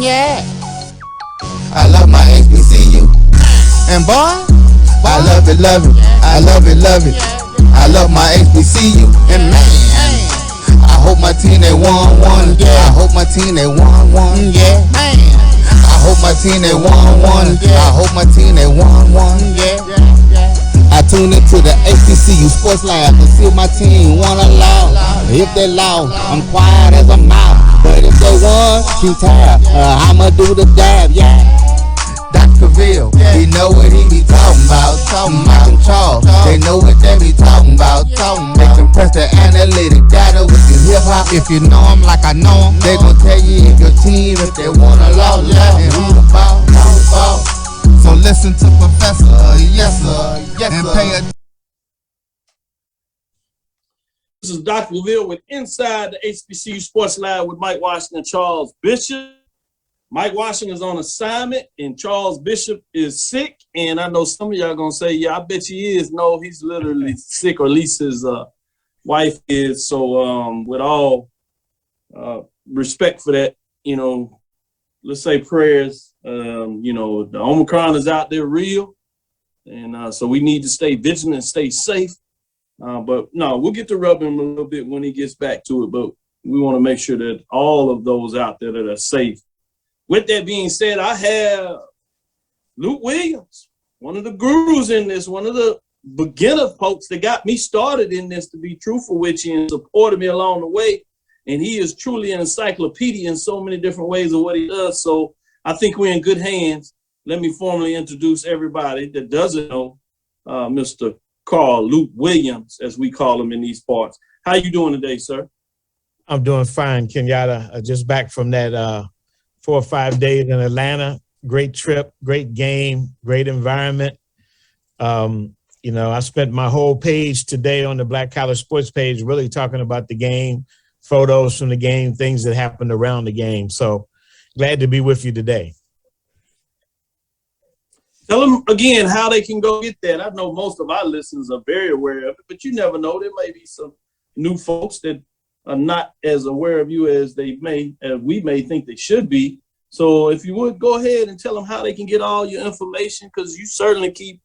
Yeah. I love my HBCU. And boy, I love it, love it. I love it, love it. I love my HBCU. And man, I hope my team they won. Yeah. I hope my team they won. Yeah. Man. I hope my team they won. Yeah. I hope my team they won. Yeah. I tune into the HBCU Sports Lab to see if my team won or lost. If they lost, I'm quiet as a mouse. But if they won, keep tab. I'ma do the dab, yeah. Dr. Cavil, he know what he be talking about. Mike and Charles, they know what they be talking about. They compress the analytic data with the hip hop. If you know them like I know them, they gon' tell you if your team, if they won or lost, and who the ball. So listen to Professor, yes sir, and pay attention. This is Dr. Cavil with Inside the HBCU Sports Lab with Mike Washington and Charles Bishop. Mike Washington is on assignment and Charles Bishop is sick. And I know some of y'all gonna say, yeah, I bet he is. No, he's literally sick, or at least his wife is. So with all respect for that, you know, let's say prayers. You know, the Omicron is out there real. And so we need to stay vigilant and stay safe. But no, we'll get to rub him a little bit when he gets back to it. But we want to make sure that all of those out there that are safe. With that being said, I have Luke Williams, one of the gurus in this, one of the beginner folks that got me started in this, to be truthful with you, and supported me along the way. And he is truly an encyclopedia in so many different ways of what he does. So I think we're in good hands. Let me formally introduce everybody that doesn't know Mr. Carl Luke Williams, as we call him in these parts. How you doing today, sir? I'm doing fine, Kenyatta. Just back from that 4 or 5 days in Atlanta. Great trip, great game, great environment. You know, I spent my whole page today on the Black College Sports page really talking about the game, photos from the game, things that happened around the game. So glad to be with you today. Tell them again how they can go get that. I know most of our listeners are very aware of it, but you never know. There may be some new folks that are not as aware of you as we may think they should be. So if you would, go ahead and tell them how they can get all your information, because you certainly keep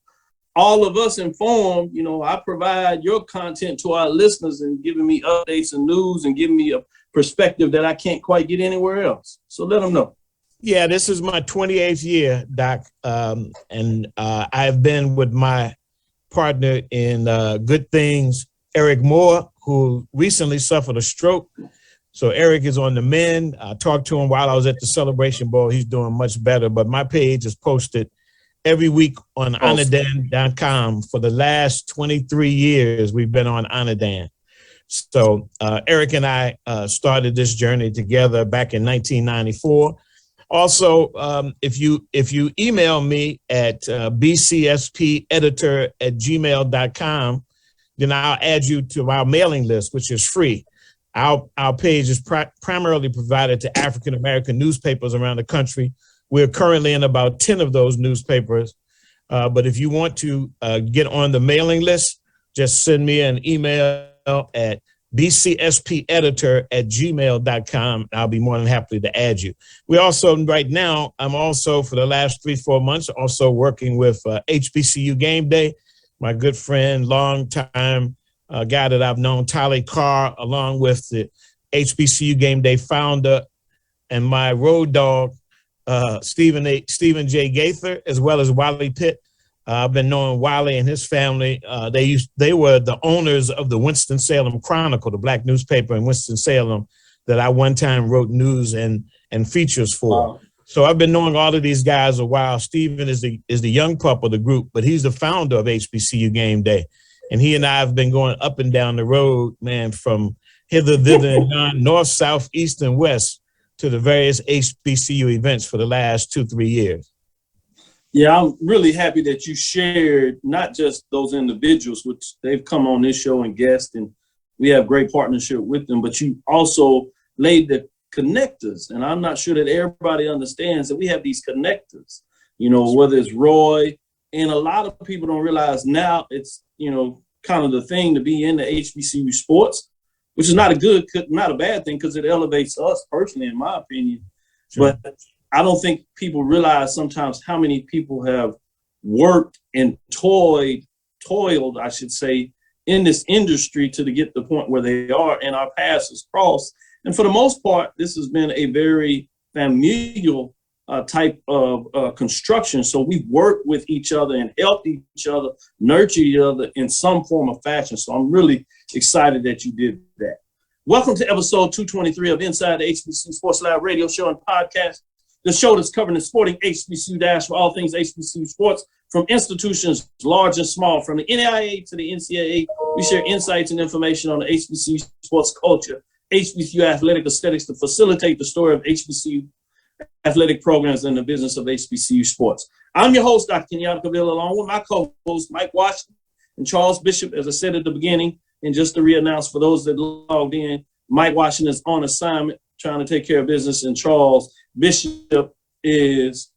all of us informed. You know, I provide your content to our listeners and giving me updates and news and giving me a perspective that I can't quite get anywhere else. So let them know. Yeah, this is my 28th year, Doc, and I've been with my partner in Good Things, Eric Moore, who recently suffered a stroke. So Eric is on the mend. I talked to him while I was at the Celebration Bowl. He's doing much better, but my page is posted every week on Anadan.com. For the last 23 years, we've been on Anadan. So Eric and I started this journey together back in 1994. Also, if you email me at bcspeditor@gmail.com, then I'll add you to our mailing list, which is free. Our page is primarily provided to African-American newspapers around the country. We're currently in about 10 of those newspapers. But if you want to get on the mailing list, just send me an email at bcspeditor@gmail.com. I'll be more than happy to add you. We also, right now, I'm also for the last 3-4 months, also working with HBCU Game Day. My good friend, long time guy that I've known, Tyler Carr, along with the HBCU Game Day founder and my road dog, Stephen J. Gaither, as well as Wally Pitt. I've been knowing Wally and his family. They were the owners of the Winston-Salem Chronicle, the black newspaper in Winston-Salem that I one time wrote news and features for. Wow. So I've been knowing all of these guys a while. Stephen is the young pup of the group, but he's the founder of HBCU Game Day. And he and I have been going up and down the road, man, from hither, thither, and yon, north, south, east, and west to the various HBCU events for the last 2-3 years. Yeah, I'm really happy that you shared not just those individuals, which they've come on this show and guest, and we have great partnership with them, but you also laid the connectors. And I'm not sure that everybody understands that we have these connectors, you know, whether it's Roy, and a lot of people don't realize now it's, you know, kind of the thing to be in the HBCU sports, which is not a bad thing, because it elevates us personally, in my opinion. Sure. But I don't think people realize sometimes how many people have worked and toiled, I should say, in this industry to get the point where they are, and our paths has crossed. And for the most part, this has been a very familial type of construction. So we work with each other and help each other, nurture each other in some form of fashion. So I'm really excited that you did that. Welcome to episode 223 of Inside the HBCU Sports Lab radio show and podcast, the show that's covering the sporting HBCU dash for all things HBCU sports, from institutions large and small, from the NAIA to the NCAA. We share insights and information on the HBCU sports culture, HBCU athletic aesthetics to facilitate the story of HBCU athletic programs and the business of HBCU sports. I'm your host, Dr. Kenyatta Cavil, along with my co-hosts, Mike Washington and Charles Bishop. As I said at the beginning, and just to re-announce for those that logged in, Mike Washington is on assignment trying to take care of business, and Charles Bishop is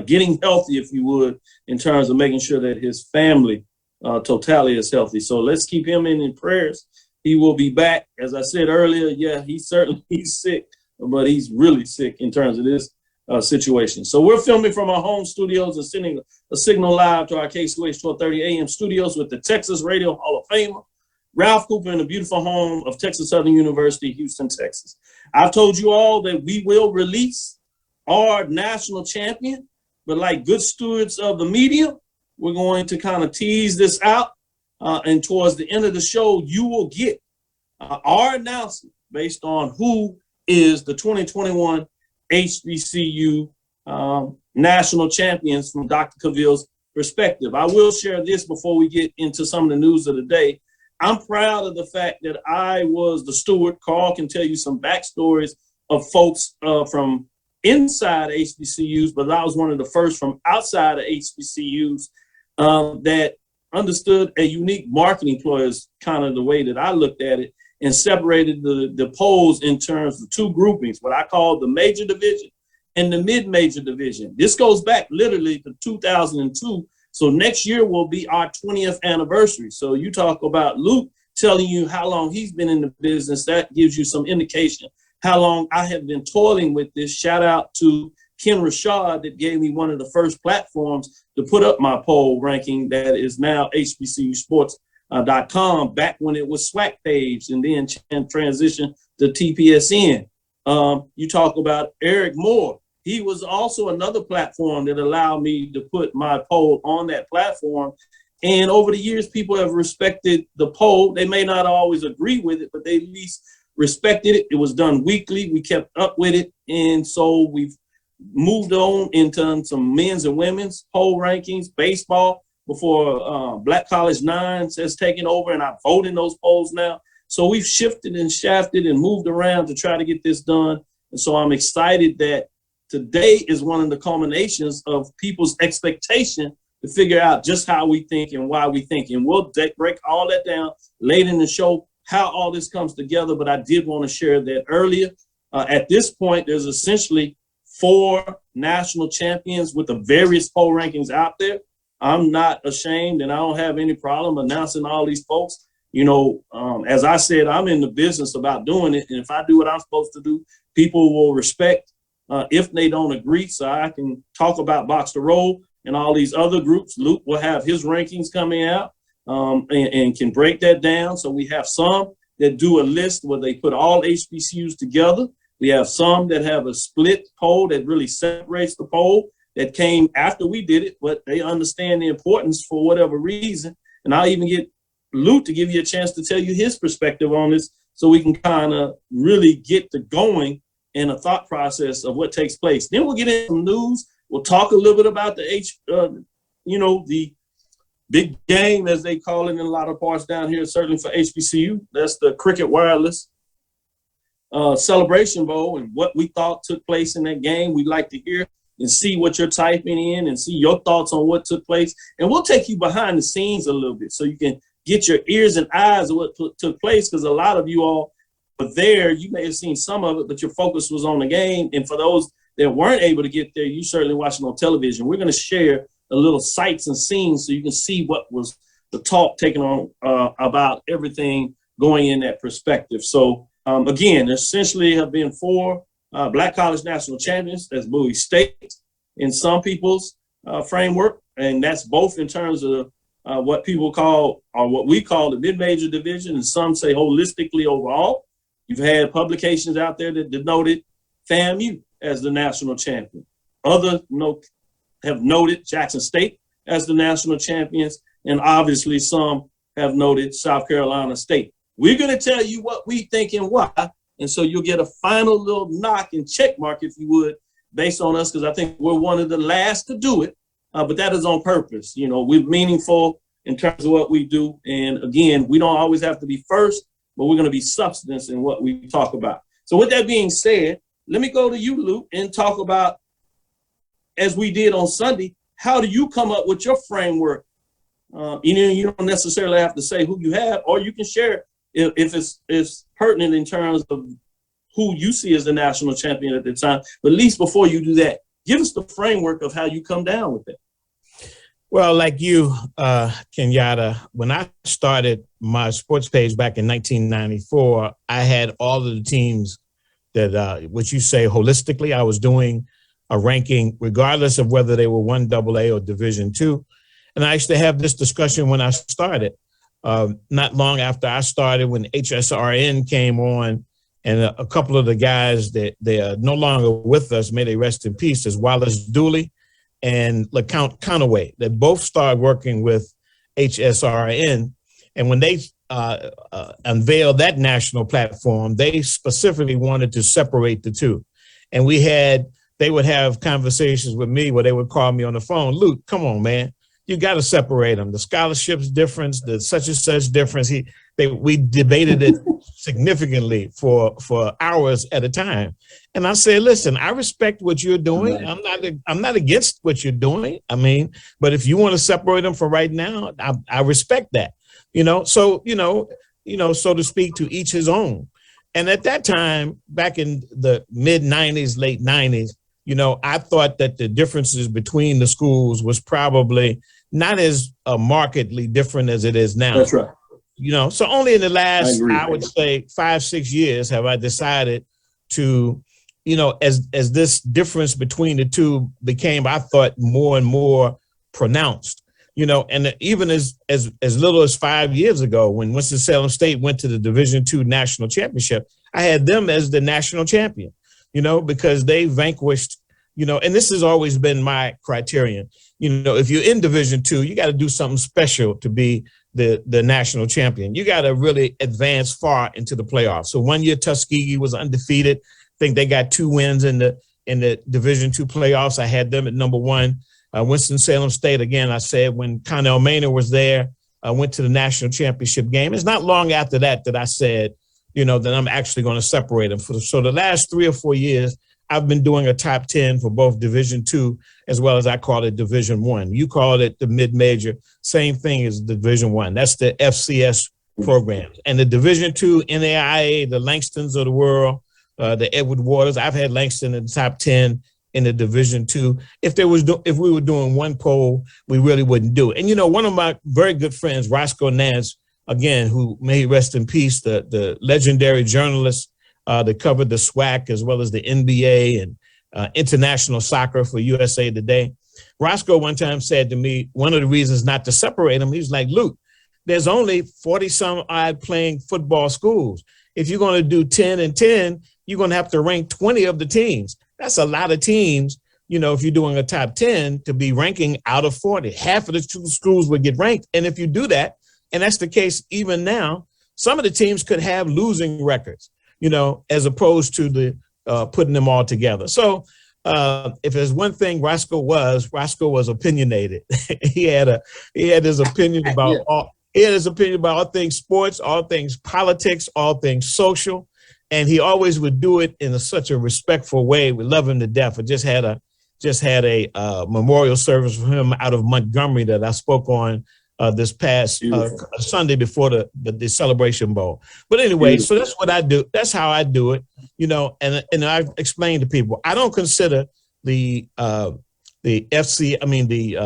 getting healthy, if you would, in terms of making sure that his family totality is healthy. So let's keep him in prayers. He will be back. As I said earlier, yeah, he's sick, but he's really sick in terms of this situation. So we're filming from our home studios and sending a signal live to our KCOH 1230 AM studios with the Texas Radio Hall of Famer, Ralph Cooper, in the beautiful home of Texas Southern University, Houston, Texas. I've told you all that we will release our national champion, but like good stewards of the media, we're going to kind of tease this out. And towards the end of the show, you will get our announcement based on who is the 2021 HBCU national champions from Dr. Cavil's perspective. I will share this before we get into some of the news of the day. I'm proud of the fact that I was the steward. Carl can tell you some backstories of folks from inside HBCUs, but I was one of the first from outside of HBCUs that understood a unique marketing ploy, is kind of the way that I looked at it, and separated the polls in terms of two groupings, what I call the major division and the mid-major division. This goes back literally to 2002. So next year will be our 20th anniversary. So you talk about Luke telling you how long he's been in the business. That gives you some indication how long I have been toiling with this. Shout out to Ken Rashad that gave me one of the first platforms to put up my poll ranking that is now HBCU Sports.com, back when it was SWAC page and then transitioned to TPSN. You talk about Eric Moore. He was also another platform that allowed me to put my poll on that platform. And over the years, people have respected the poll. They may not always agree with it, but they at least respected it. It was done weekly. We kept up with it. And so we've moved on into some men's and women's poll rankings, baseball, before Black College Nines has taken over, and I vote in those polls now. So we've shifted and shafted and moved around to try to get this done. And so I'm excited that today is one of the culminations of people's expectation to figure out just how we think and why we think. And we'll break all that down later in the show, how all this comes together. But I did want to share that earlier. At this point, there's essentially 4 national champions with the various poll rankings out there. I'm not ashamed, and I don't have any problem announcing all these folks. You know, as I said, I'm in the business about doing it. And if I do what I'm supposed to do, people will respect if they don't agree. So I can talk about Box to Roll and all these other groups. Luke will have his rankings coming out and can break that down. So we have some that do a list where they put all HBCUs together. We have some that have a split poll that really separates the poll that came after we did it, but they understand the importance for whatever reason. And I'll even get Luke to give you a chance to tell you his perspective on this so we can kind of really get to going in a thought process of what takes place. Then we'll get into some news. We'll talk a little bit about the the big game, as they call it in a lot of parts down here, certainly for HBCU. That's the Qriket Wireless Celebration Bowl, and what we thought took place in that game. We'd like to hear and see what you're typing in and see your thoughts on what took place. And we'll take you behind the scenes a little bit so you can get your ears and eyes of what took place, because a lot of you all were there. You may have seen some of it, but your focus was on the game. And for those that weren't able to get there, you certainly watching on television. We're going to share a little sights and scenes so you can see what was the talk taken on about everything going in that perspective. So again, there essentially have been 4 Black college national champions. That's Bowie State in some people's framework. And that's both in terms of what people call, or what we call the mid-major division, and some say holistically overall. You've had publications out there that denoted FAMU as the national champion. Others have noted Jackson State as the national champions, and obviously some have noted South Carolina State. We're going to tell you what we think and why, and so you'll get a final little knock and check mark, if you would, based on us, because I think we're one of the last to do it, but that is on purpose. You know, we're meaningful in terms of what we do, and again, we don't always have to be first, but we're going to be substance in what we talk about. So with that being said, let me go to you, Luke, and talk about, as we did on Sunday, how do you come up with your framework? You don't necessarily have to say who you have, or you can share it if it's pertinent in terms of who you see as the national champion at the time. But at least before you do that, give us the framework of how you come down with it. Well, like you, Kenyatta, when I started my sports page back in 1994, I had all of the teams that, what you say holistically, I was doing a ranking regardless of whether they were 1AA or Division II. And I used to have this discussion when I started. Not long after I started, when HSRN came on, and a couple of the guys that they are no longer with us, may they rest in peace, is Wallace Dooley and LeCount Conaway. They both started working with HSRN. And when they unveiled that national platform, they specifically wanted to separate the two. And they would have conversations with me where they would call me on the phone, Luke, come on, man. You got to separate them. The scholarships difference, the such and such difference. We debated it significantly for hours at a time. And I said, listen, I respect what you're doing. I'm not against what you're doing. I mean, but if you want to separate them for right now, I respect that. So to speak, to each his own. And at that time, back in the mid 90s, late 90s, I thought that the differences between the schools was probably not as markedly different as it is now. That's right. So only in the last, I would say 5-6 years have I decided to, as this difference between the two became, I thought, more and more pronounced, and even as little as 5 years ago, when Winston-Salem State went to the Division II national championship, I had them as the national champion, because they vanquished, and this has always been my criterion. If you're in Division II, you got to do something special to be the national champion. You got to really advance far into the playoffs. So one year Tuskegee was undefeated. I think they got 2 wins in the Division II playoffs. I had them at number 1. Winston-Salem State, again, I said when Connell Maynard was there, I went to the national championship game. It's not long after that I said, that I'm actually going to separate them. So the last 3 or 4 years, I've been doing a top 10 for both Division II as well as I call it Division I. You call it the mid-major, same thing as Division I. That's the FCS programs. And the Division II, NAIA, the Langstons of the world, the Edward Waters. I've had Langston in the top 10 in the Division II. If we were doing one poll, we really wouldn't do it. And one of my very good friends, Roscoe Nance, again, who may rest in peace, the legendary journalist that covered the SWAC as well as the NBA and international soccer for USA Today. Roscoe one time said to me, one of the reasons not to separate them, he was like, Luke, there's only 40 some odd playing football schools. If you're going to do 10 and 10, you're going to have to rank 20 of the teams. That's a lot of teams, if you're doing a top 10 to be ranking out of 40. Half of the schools would get ranked. And if you do that, and that's the case even now, some of the teams could have losing records, as opposed to the putting them all together. So if there's one thing Roscoe was opinionated. he had his opinion about all things sports, all things politics, all things social. And he always would do it in such a respectful way. We love him to death. I just had a memorial service for him out of Montgomery that I spoke on this past Sunday before the Celebration Bowl. But anyway, so that's what I do. That's how I do it, and I've explained to people, I don't consider the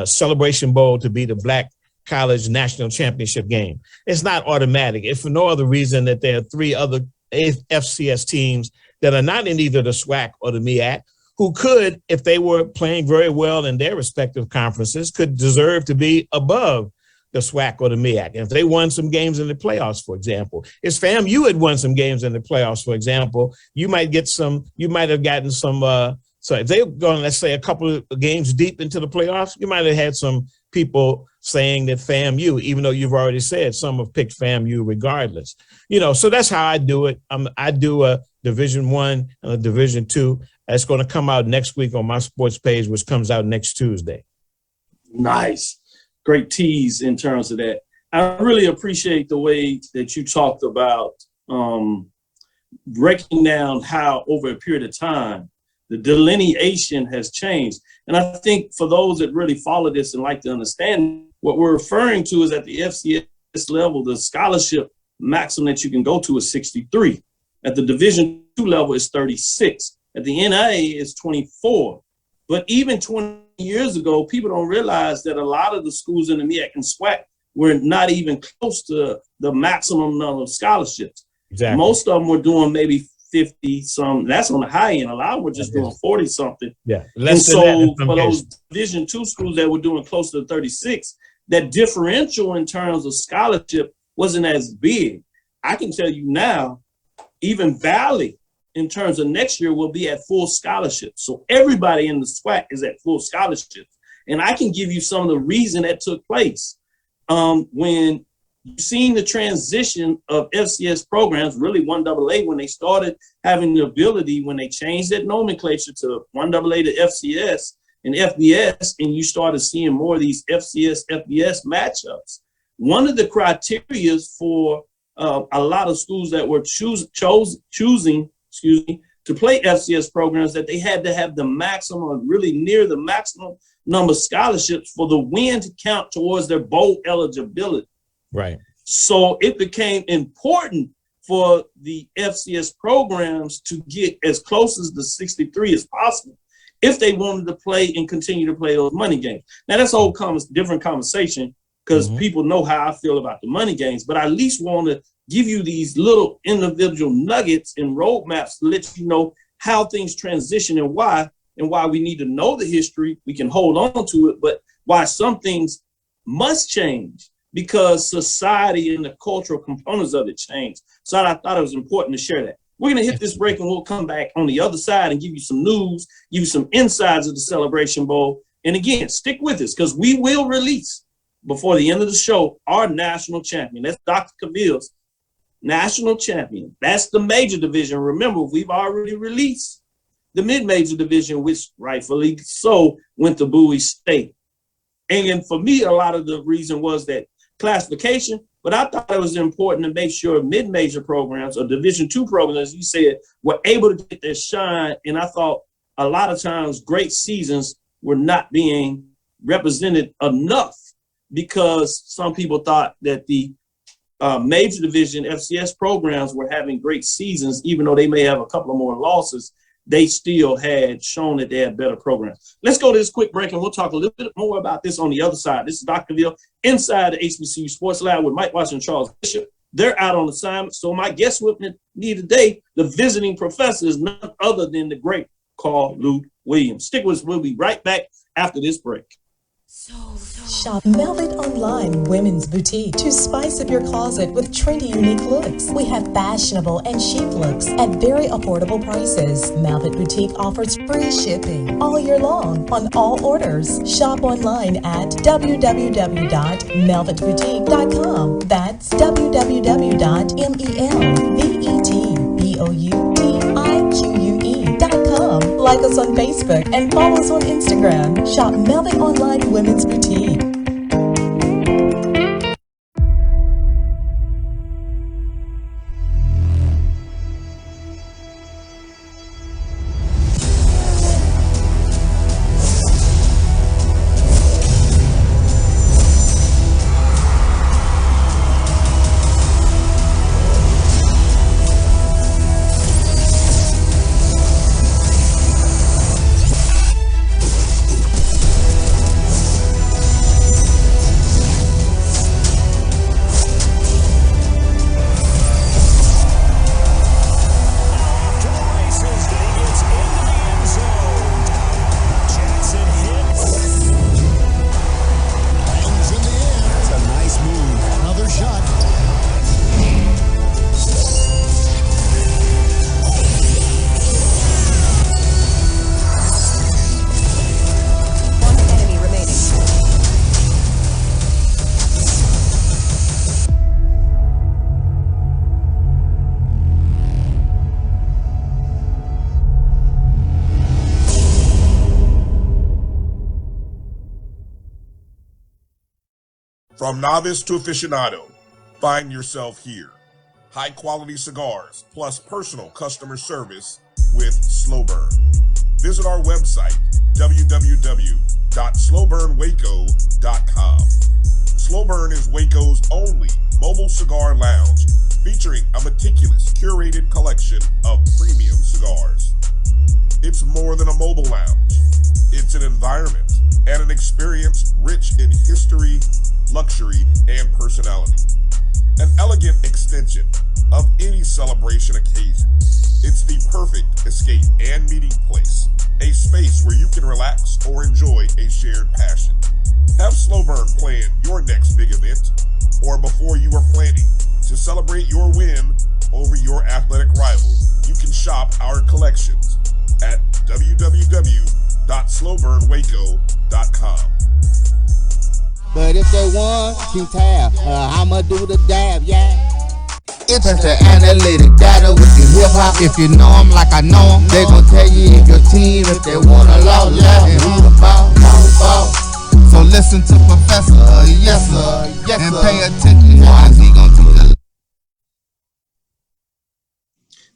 Celebration Bowl to be the Black College National Championship game. It's not automatic. If for no other reason that there are 3 other FCS teams that are not in either the SWAC or the MEAC, who could, if they were playing very well in their respective conferences, could deserve to be above the SWAC or the MEAC. And if they won some games in the playoffs, for example, if FAMU had won some games in the playoffs, for example, you might have gotten some, so if they've gone, let's say, a couple of games deep into the playoffs, you might have had some people saying that FAMU, even though you've already said some have picked FAMU regardless. So that's how I do it. I do a Division I and a Division II. That's going to come out next week on my sports page, which comes out next Tuesday. Nice. Great tease in terms of that. I really appreciate the way that you talked about breaking down how over a period of time the delineation has changed. And I think for those that really follow this and like to understand, what we're referring to is at the FCS level, the scholarship maximum that you can go to is 63. At the Division II level is 36. At the NIA is 24. But even 20 years ago, people don't realize that a lot of the schools in the MEAC and SWAC were not even close to the maximum number of scholarships. Exactly. Most of them were doing maybe 50 some. That's on the high end. A lot of them were just doing 40 something. Yeah. And so for those Division II schools that were doing close to 36, that differential in terms of scholarship wasn't as big. I can tell you now, even Valley, in terms of next year, will be at full scholarship. So everybody in the SWAC is at full scholarship. And I can give you some of the reason that took place. When you've seen the transition of FCS programs, really 1AA, when they started having the ability, when they changed that nomenclature to 1AA to FCS and FBS, and you started seeing more of these FCS, FBS matchups. One of the criteria for a lot of schools that were choosing to play FCS programs, that they had to have the maximum, or really near the maximum number of scholarships for the win to count towards their bowl eligibility. Right. So it became important for the FCS programs to get as close as the 63 as possible if they wanted to play and continue to play those money games. Now, that's a whole different conversation, because people know how I feel about the money games, but I at least want to give you these little individual nuggets and roadmaps to let you know how things transition and why we need to know the history. We can hold on to it, but why some things must change because society and the cultural components of it change. So I thought it was important to share that. We're going to hit this break and we'll come back on the other side and give you some news, give you some insides of the Celebration Bowl. And again, stick with us, because we will release before the end of the show our national champion. That's Dr. Cavil's national champion. That's the major division. Remember, we've already released the mid-major division, which rightfully so went to Bowie State. And for me, a lot of the reason was that classification, but I thought it was important to make sure mid-major programs or Division II programs, as you said, were able to get their shine. And I thought a lot of times great seasons were not being represented enough, because some people thought that the major division FCS programs were having great seasons, even though they may have a couple of more losses. They still had shown that they had better programs. Let's go to this quick break, and we'll talk a little bit more about this on the other side. This is Dr. Cavil inside the HBCU Sports Lab with Mike Washington and Charles Bishop. They're out on assignment. So my guest with me today, the visiting professor, is none other than the great Carl Luke Williams. Stick with us. We'll be right back after this break. Shop Velvet Online Women's Boutique to spice up your closet with trendy, unique looks. We have fashionable and chic looks at very affordable prices. Velvet Boutique offers free shipping all year long on all orders. Shop online at www.melvetboutique.com. That's www.melvetboutique.com. Like us on Facebook and follow us on Instagram. Shop Velvet Online Women's Boutique. From novice to aficionado, find yourself here. High-quality cigars plus personal customer service with Slow Burn. Visit our website, www.slowburnwaco.com. Slow Burn is Waco's only mobile cigar lounge featuring a meticulous, curated collection of premium cigars. It's more than a mobile lounge. It's an environment and an experience rich in history, luxury, and personality. An elegant extension of any celebration occasion. It's the perfect escape and meeting place, a space where you can relax or enjoy a shared passion. Have Slow Burn plan your next big event, or before you are planning to celebrate your win over your athletic rival, you can shop our collections at www.slowburnwaco.com. But if they want to tab, I'ma do the dab, yeah. It's the analytic data with the hip hop. If you know them like I know them, they gon' tell you if your team, if they want a law left, and who the ball. So listen to Professor, yes sir, and pay attention as he gon' do the.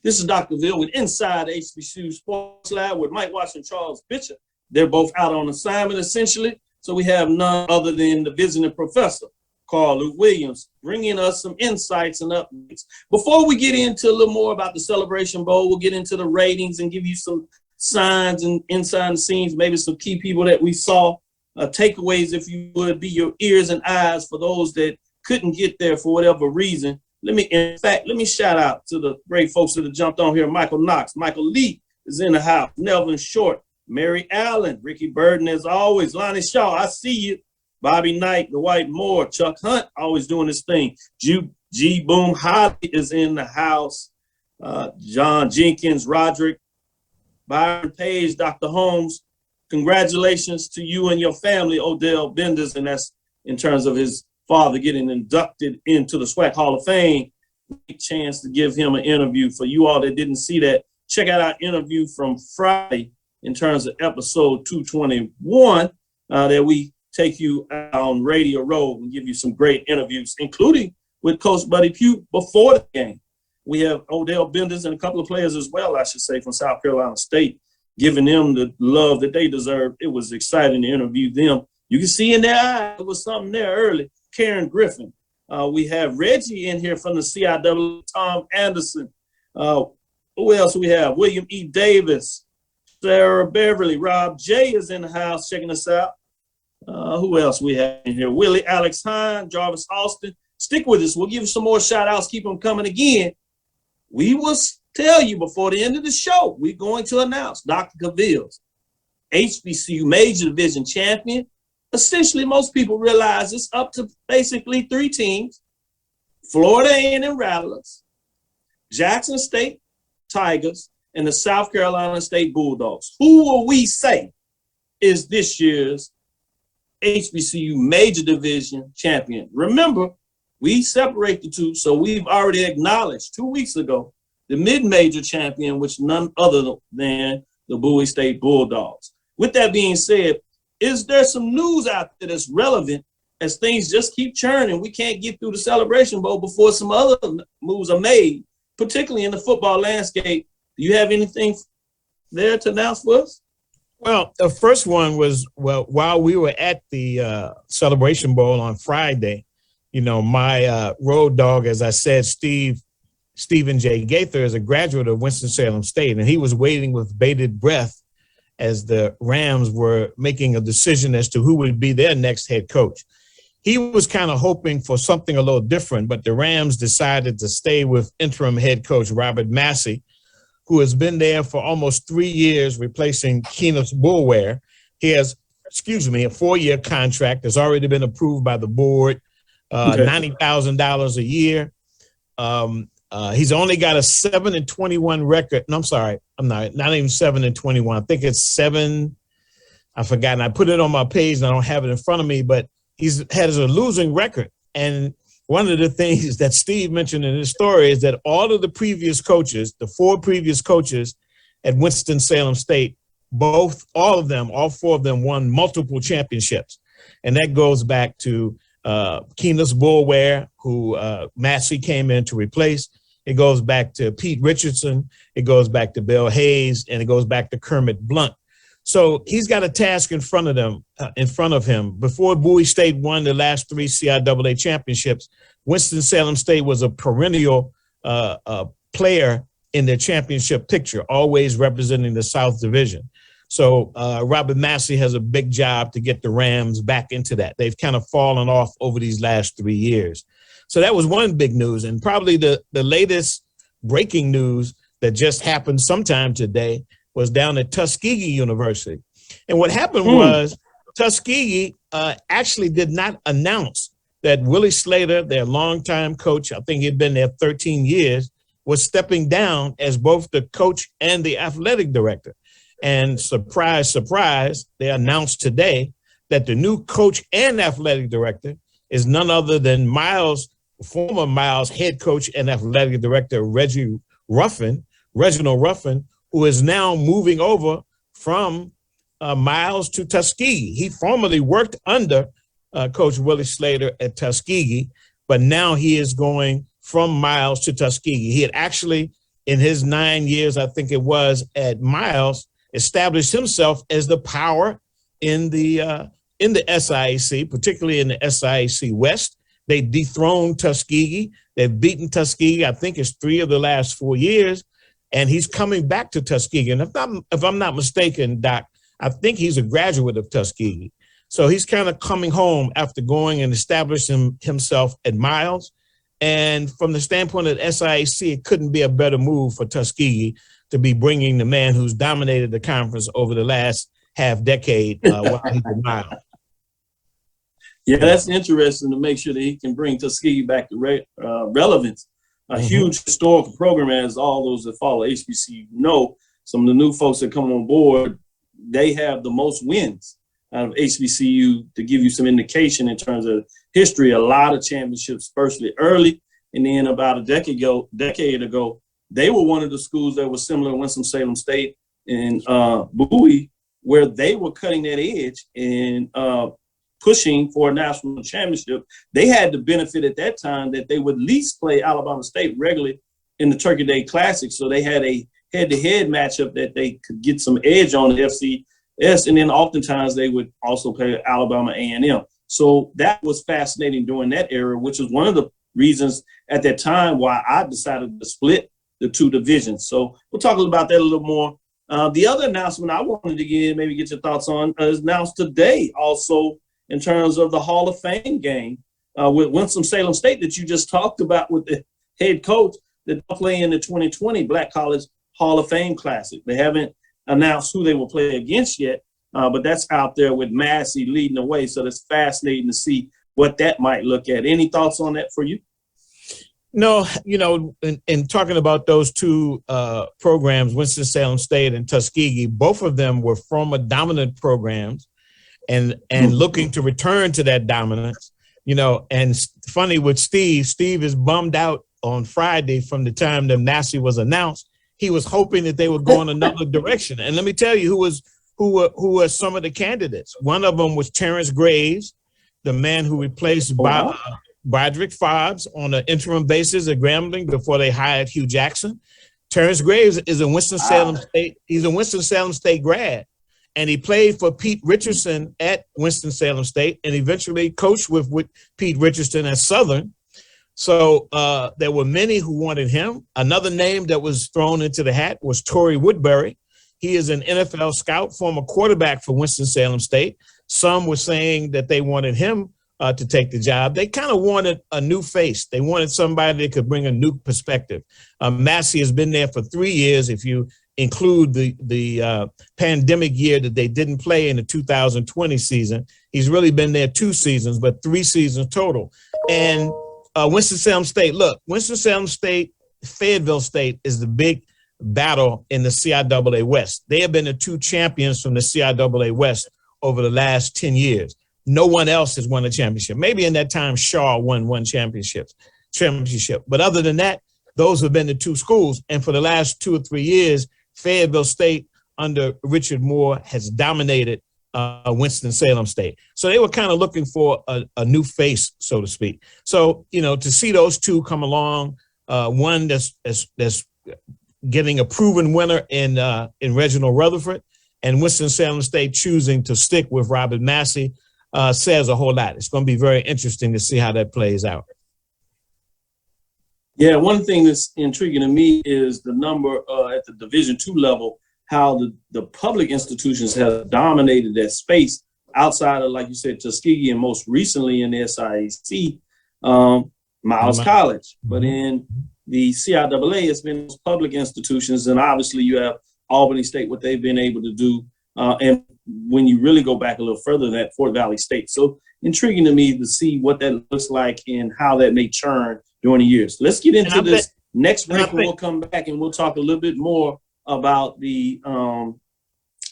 This is Dr. Ville with Inside the HBCU Sports Lab with Mike Washington, Charles Bishop. They're both out on assignment essentially. So we have none other than the visiting professor, Carl Luke Williams, bringing us some insights and updates. Before we get into a little more about the Celebration Bowl, we'll get into the ratings and give you some signs and inside the scenes, maybe some key people that we saw, takeaways, if you would, be your ears and eyes for those that couldn't get there for whatever reason. Let me shout out to the great folks that have jumped on here. Michael Knox, Michael Lee is in the house, Nelvin Short, Mary Allen, Ricky Burden, as always, Lonnie Shaw, I see you. Bobby Knight, the White Moore, Chuck Hunt, always doing his thing. G. Boom Holly is in the house. John Jenkins, Roderick, Byron Page, Dr. Holmes. Congratulations to you and your family, Odell Benders, and that's in terms of his father getting inducted into the SWAC Hall of Fame. Great chance to give him an interview. For you all that didn't see that, check out our interview from Friday in terms of episode 221 that we take you out on Radio Road and give you some great interviews, including with Coach Buddy Pough before the game. We have Odell Benders and a couple of players as well, I should say, from South Carolina State, giving them the love that they deserve. It was exciting to interview them. You can see in their eyes, there was something there early. Karen Griffin. We have Reggie in here from the CIW, Tom Anderson. Who else we have? William E. Davis, Sarah Beverly, Rob J is in the house checking us out. Who else we have in here? Willie Alex Hine, Jarvis Austin. Stick with us. We'll give you some more shout outs. Keep them coming again. We will tell you before the end of the show, we're going to announce Dr. Cavil's HBCU Major Division champion. Essentially, most people realize it's up to basically 3 teams: Florida A&M Rattlers, Jackson State Tigers, and the South Carolina State Bulldogs. Who will we say is this year's HBCU Major Division champion? Remember, we separate the two, so we've already acknowledged 2 weeks ago the mid-major champion, which none other than the Bowie State Bulldogs. With that being said, is there some news out there that's relevant as things just keep churning? We can't get through the Celebration Bowl before some other moves are made, particularly in the football landscape. Do you have anything there to announce for us? Well, the first one was, while we were at the Celebration Bowl on Friday, you know, my road dog, as I said, Stephen J. Gaither, is a graduate of Winston-Salem State, and he was waiting with bated breath as the Rams were making a decision as to who would be their next head coach. He was kind of hoping for something a little different, but the Rams decided to stay with interim head coach Robert Massey, who has been there for almost 3 years, replacing Keenan Boulware. He has, a 4-year contract that's already been approved by the board, $90,000 a year. He's only got a 7-21 record. No, I'm sorry. I'm not even 7-21. I think it's 7. I've forgotten. I put it on my page and I don't have it in front of me, but he's has a losing record. And one of the things that Steve mentioned in his story is that all of the previous coaches, the 4 previous coaches at Winston-Salem State, all 4 of them won multiple championships. And that goes back to Keenus Bullware, who Massey came in to replace. It goes back to Pete Richardson. It goes back to Bill Hayes, and it goes back to Kermit Blunt. So he's got a task in front of him. Before Bowie State won the last 3 CIAA championships, Winston-Salem State was a perennial player in the championship picture, always representing the South Division. So Robert Massey has a big job to get the Rams back into that. They've kind of fallen off over these last 3 years. So that was one big news. And probably the latest breaking news that just happened sometime today was down at Tuskegee University. And what happened was Tuskegee actually did not announce that Willie Slater, their longtime coach, I think he'd been there 13 years, was stepping down as both the coach and the athletic director. And surprise, surprise, they announced today that the new coach and athletic director is none other than former Miles head coach and athletic director Reginald Ruffin, who is now moving over from Miles to Tuskegee. He formerly worked under Coach Willie Slater at Tuskegee, but now he is going from Miles to Tuskegee. He had actually, in his 9 years, I think it was, at Miles, established himself as the power in the SIAC, particularly in the SIAC West. They dethroned Tuskegee. They've beaten Tuskegee, I think it's 3 of the last 4 years, and he's coming back to Tuskegee. And if I'm not mistaken, Doc, I think he's a graduate of Tuskegee. So he's kind of coming home after going and establishing himself at Miles. And from the standpoint of SIAC, it couldn't be a better move for Tuskegee to be bringing the man who's dominated the conference over the last half decade while he's at Miles. Yeah, that's interesting to make sure that he can bring Tuskegee back to relevance. A huge historical program, as all those that follow HBCU know. Some of the new folks that come on board, they have the most wins out of HBCU. To give you some indication in terms of history, a lot of championships, firstly early, and then about a decade ago, they were one of the schools that was similar to Winston-Salem State and Bowie, where they were cutting that edge and pushing for a national championship. They had the benefit at that time that they would at least play Alabama State regularly in the Turkey Day Classic. So they had a head-to-head matchup that they could get some edge on the FCS. And then oftentimes they would also play Alabama A&M. So that was fascinating during that era, which was one of the reasons at that time why I decided to split the 2 divisions. So we'll talk about that a little more. The other announcement I wanted to maybe get your thoughts on is announced today also in terms of the Hall of Fame game with Winston-Salem State that you just talked about with the head coach that they'll play in the 2020 Black College Hall of Fame Classic. They haven't announced who they will play against yet, but that's out there with Massey leading the way. So that's fascinating to see what that might look at. Any thoughts on that for you? No, in talking about those 2 programs, Winston-Salem State and Tuskegee, both of them were former dominant programs and looking to return to that dominance, and funny with Steve is bummed out on Friday from the time that Massey was announced. He was hoping that they would go in another direction. And let me tell you who were some of the candidates. One of them was Terrence Graves, the man who replaced Broderick Fobbs on an interim basis at Grambling before they hired Hugh Jackson. Terrence Graves is a Winston-Salem State. He's a Winston-Salem State grad, and he played for Pete Richardson at Winston-Salem State and eventually coached with Pete Richardson at Southern. So there were many who wanted him. Another name that was thrown into the hat was Torrey Woodbury. He is an NFL scout, former quarterback for Winston-Salem State. Some were saying that they wanted him to take the job. They kind of wanted a new face. They wanted somebody that could bring a new perspective. Massey has been there for 3 years. If you include the pandemic year that they didn't play in the 2020 season, he's really been there 2 seasons, but 3 seasons total. And Winston-Salem State, Winston-Salem State, Fayetteville State is the big battle in the CIAA West. They have been the 2 champions from the CIAA West over the last 10 years. No one else has won a championship. Maybe in that time, Shaw won one championship. But other than that, those have been the 2 schools. And for the last 2 or 3 years, Fayetteville State under Richard Moore has dominated Winston-Salem State. So they were kind of looking for a new face, so to speak. So, to see those two come along, one that's getting a proven winner in Reginald Rutherford, and Winston-Salem State choosing to stick with Robert Massey, says a whole lot. It's going to be very interesting to see how that plays out. Yeah, one thing that's intriguing to me is the number at the Division II level, how the public institutions have dominated that space outside of, like you said, Tuskegee, and most recently in the SIAC, Miles College. But in the CIAA, it's been public institutions, and obviously you have Albany State, what they've been able to do. And when you really go back a little further, that Fort Valley State. So intriguing to me to see what that looks like and how that may churn during the years. Let's get into this next break, and we'll come back and we'll talk a little bit more about the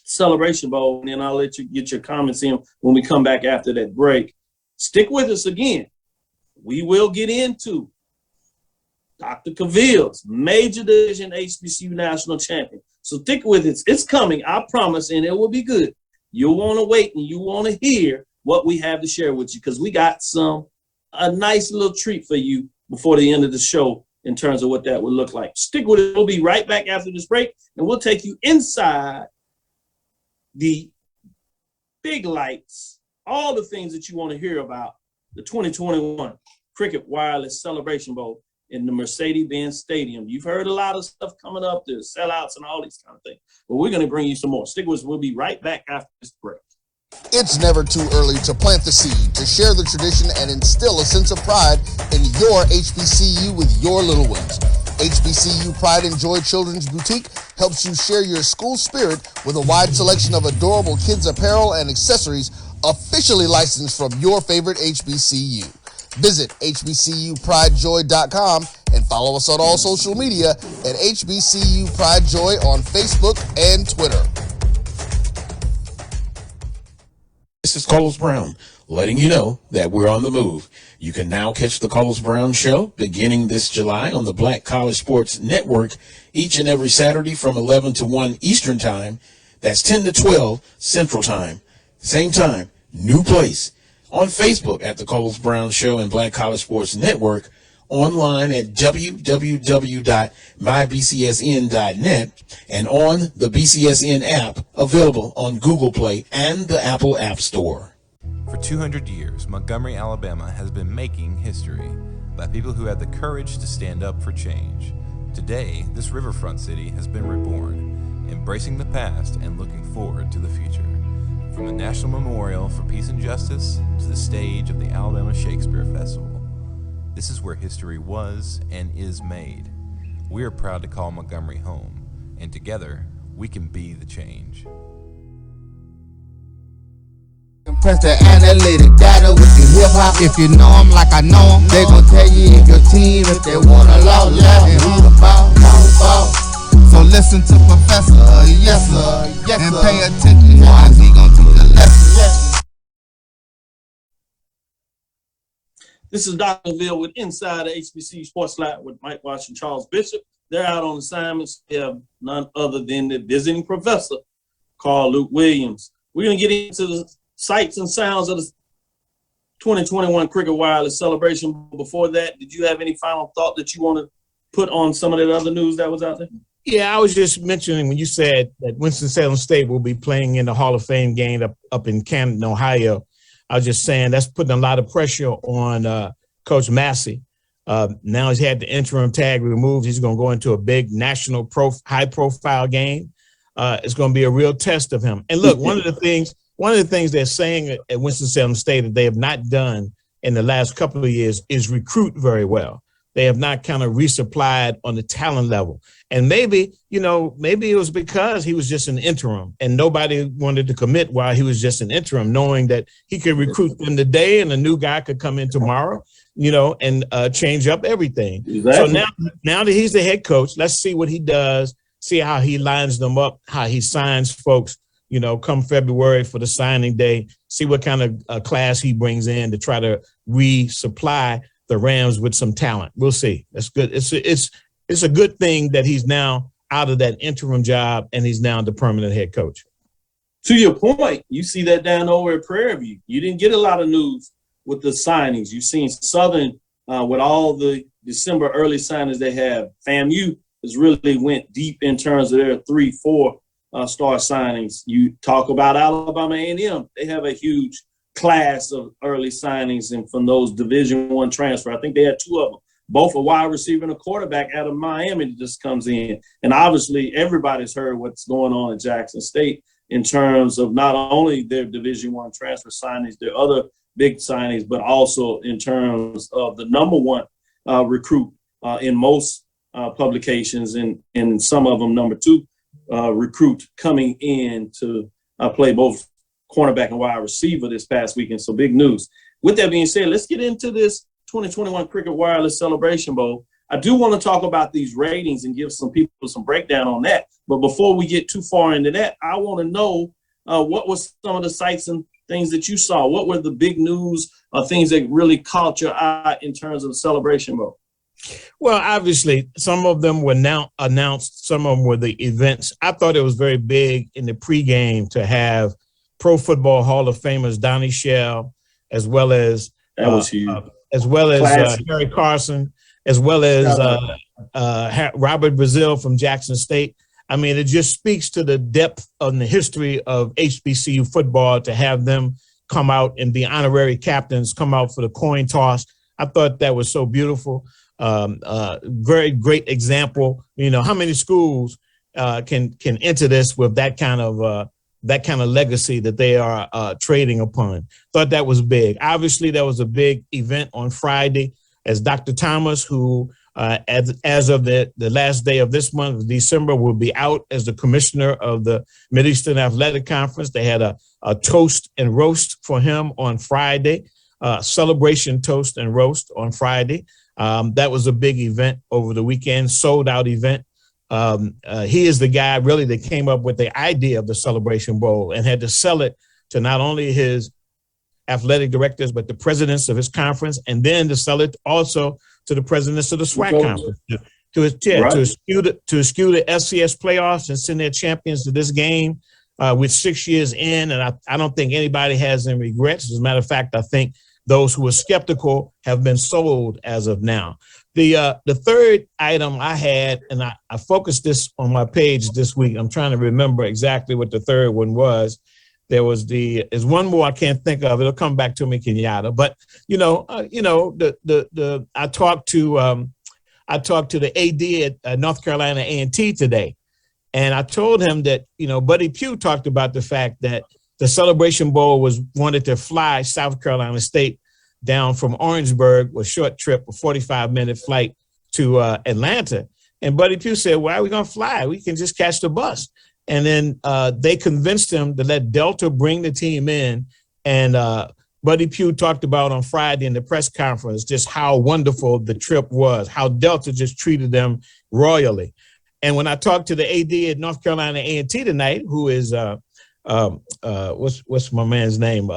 Celebration Bowl, and then I'll let you get your comments in when we come back after that break. Stick with us again. We will get into Dr. Cavil's Major Division HBCU National Champion. So stick with it. It's coming, I promise, and it will be good. You'll want to wait and you want to hear what we have to share with you, because we got a nice little treat for you before the end of the show in terms of what that would look like. Stick with it. We'll be right back after this break, and we'll take you inside the big lights, all the things that you want to hear about the 2021 Qriket Wireless Celebration Bowl in the Mercedes-Benz Stadium. You've heard a lot of stuff coming up. There's sellouts and all these kind of things. But we're going to bring you some more. Stick with us. We'll be right back after this break. It's never too early to plant the seed, to share the tradition, and instill a sense of pride in your HBCU with your little ones. HBCU Pride and Joy Children's Boutique helps you share your school spirit with a wide selection of adorable kids apparel and accessories officially licensed from your favorite HBCU. Visit hbcupridejoy.com and follow us on all social media at HBCU Pride Joy on Facebook and Twitter. This is Carlos Brown, letting you know that we're on the move. You can now catch the Carlos Brown Show beginning this July on the Black College Sports Network each and every Saturday from 11 to 1 Eastern Time. That's 10 to 12 Central Time. Same time, new place. On Facebook at the Carlos Brown Show and Black College Sports Network. Online at www.mybcsn.net, and on the BCSN app, available on Google Play and the Apple App Store. For 200 years, Montgomery, Alabama has been making history by people who had the courage to stand up for change. Today, this riverfront city has been reborn, embracing the past and looking forward to the future. From the National Memorial for Peace and Justice to the stage of the Alabama Shakespeare Festival, this is where history was and is made. We are proud to call Montgomery home, and together, we can be the change. Press the analytic data with the hip-hop. If you know them like I know them, they gon' tell you if your team, if they want a law left, and who the ball. So listen to Professor, yes sir, and pay attention, cause he gon' teach a lesson. This is Dr. Cavil with Inside the HBCU Sports Lab with Mike Washington, Charles Bishop. They're out on assignments. We have none other than the visiting professor, Carl Luke Williams. We're going to get into the sights and sounds of the 2021 Qriket Wireless Celebration. Before that, did you have any final thought that you want to put on some of that other news that was out there? Yeah, I was just mentioning when you said that Winston-Salem State will be playing in the Hall of Fame game up in Canton, Ohio. I was just saying that's putting a lot of pressure on Coach Massey. Now he's had the interim tag removed. He's going to go into a big national high-profile game. It's going to be a real test of him. And look, one of the things they're saying at Winston-Salem State that they have not done in the last couple of years is recruit very well. They have not kind of resupplied on the talent level. And maybe it was because he was just an interim and nobody wanted to commit while he was just an interim, knowing that he could recruit them today and a new guy could come in tomorrow, and change up everything. Exactly. So now that he's the head coach, let's see what he does, see how he lines them up, how he signs folks, come February for the signing day, see what kind of class he brings in to try to resupply the Rams with some talent. We'll see. That's good. It's a good thing that he's now out of that interim job and he's now the permanent head coach. to your point, you see that down over at Prairie View. You didn't get a lot of news with the signings. You've seen Southern with all the December early signings they have. FAMU has really went deep in terms of their 3-4 star signings. You talk about Alabama A&M. They have a huge class of early signings and from those Division I transfer. I think they had 2 of them. Both a wide receiver and a quarterback out of Miami that just comes in. And obviously everybody's heard what's going on at Jackson State in terms of not only their Division I transfer signings, their other big signings, but also in terms of the number 1 recruit in most publications and in some of them number 2 recruit coming in to play both cornerback and wide receiver this past weekend. So big news. With that being said, let's get into this 2021 Qriket Wireless Celebration Bowl. I do want to talk about these ratings and give some people some breakdown on that. But before we get too far into that, I want to know what was some of the sights and things that you saw. What were the big news or things that really caught your eye in terms of the Celebration Bowl? Well, obviously, some of them were now announced. Some of them were the events. I thought it was very big in the pregame to have Pro Football Hall of Famers Donnie Shell, as well as that was huge. As well as Harry Carson, as well as Robert Brazil from Jackson State. I mean, it just speaks to the depth of the history of HBCU football to have them come out and be honorary captains, come out for the coin toss. I thought that was so beautiful. Very great example. You know, how many schools can enter this with that kind of legacy that they are trading upon. Thought that was big. Obviously, that was a big event on Friday as Dr. Thomas, who as of the last day of this month of December will be out as the commissioner of the Mideastern Athletic Conference. They had a toast and roast for him on Friday, celebration toast and roast on Friday. That was a big event over the weekend, sold out event. He is the guy really that came up with the idea of the Celebration Bowl and had to sell it to not only his athletic directors, but the presidents of his conference, and then to sell it also to the presidents of the SWAC conference to eschew the FCS playoffs and send their champions to this game with 6 years in. And I don't think anybody has any regrets. As a matter of fact, I think those who are skeptical have been sold as of now. The third item I had, and I focused this on my page this week. I'm trying to remember exactly what the third one was. There's one more I can't think of. It'll come back to me, Kenyatta. But I talked to the AD at North Carolina A&T today, and I told him that Buddy Pough talked about the fact that the Celebration Bowl wanted to fly South Carolina State down from Orangeburg, a short trip, a 45-minute flight to Atlanta. And Buddy Pough said, "Why are we going to fly? We can just catch the bus." And then they convinced him to let Delta bring the team in. And Buddy Pough talked about on Friday in the press conference just how wonderful the trip was, how Delta just treated them royally. And when I talked to the AD at North Carolina A&T tonight, who is what's my man's name?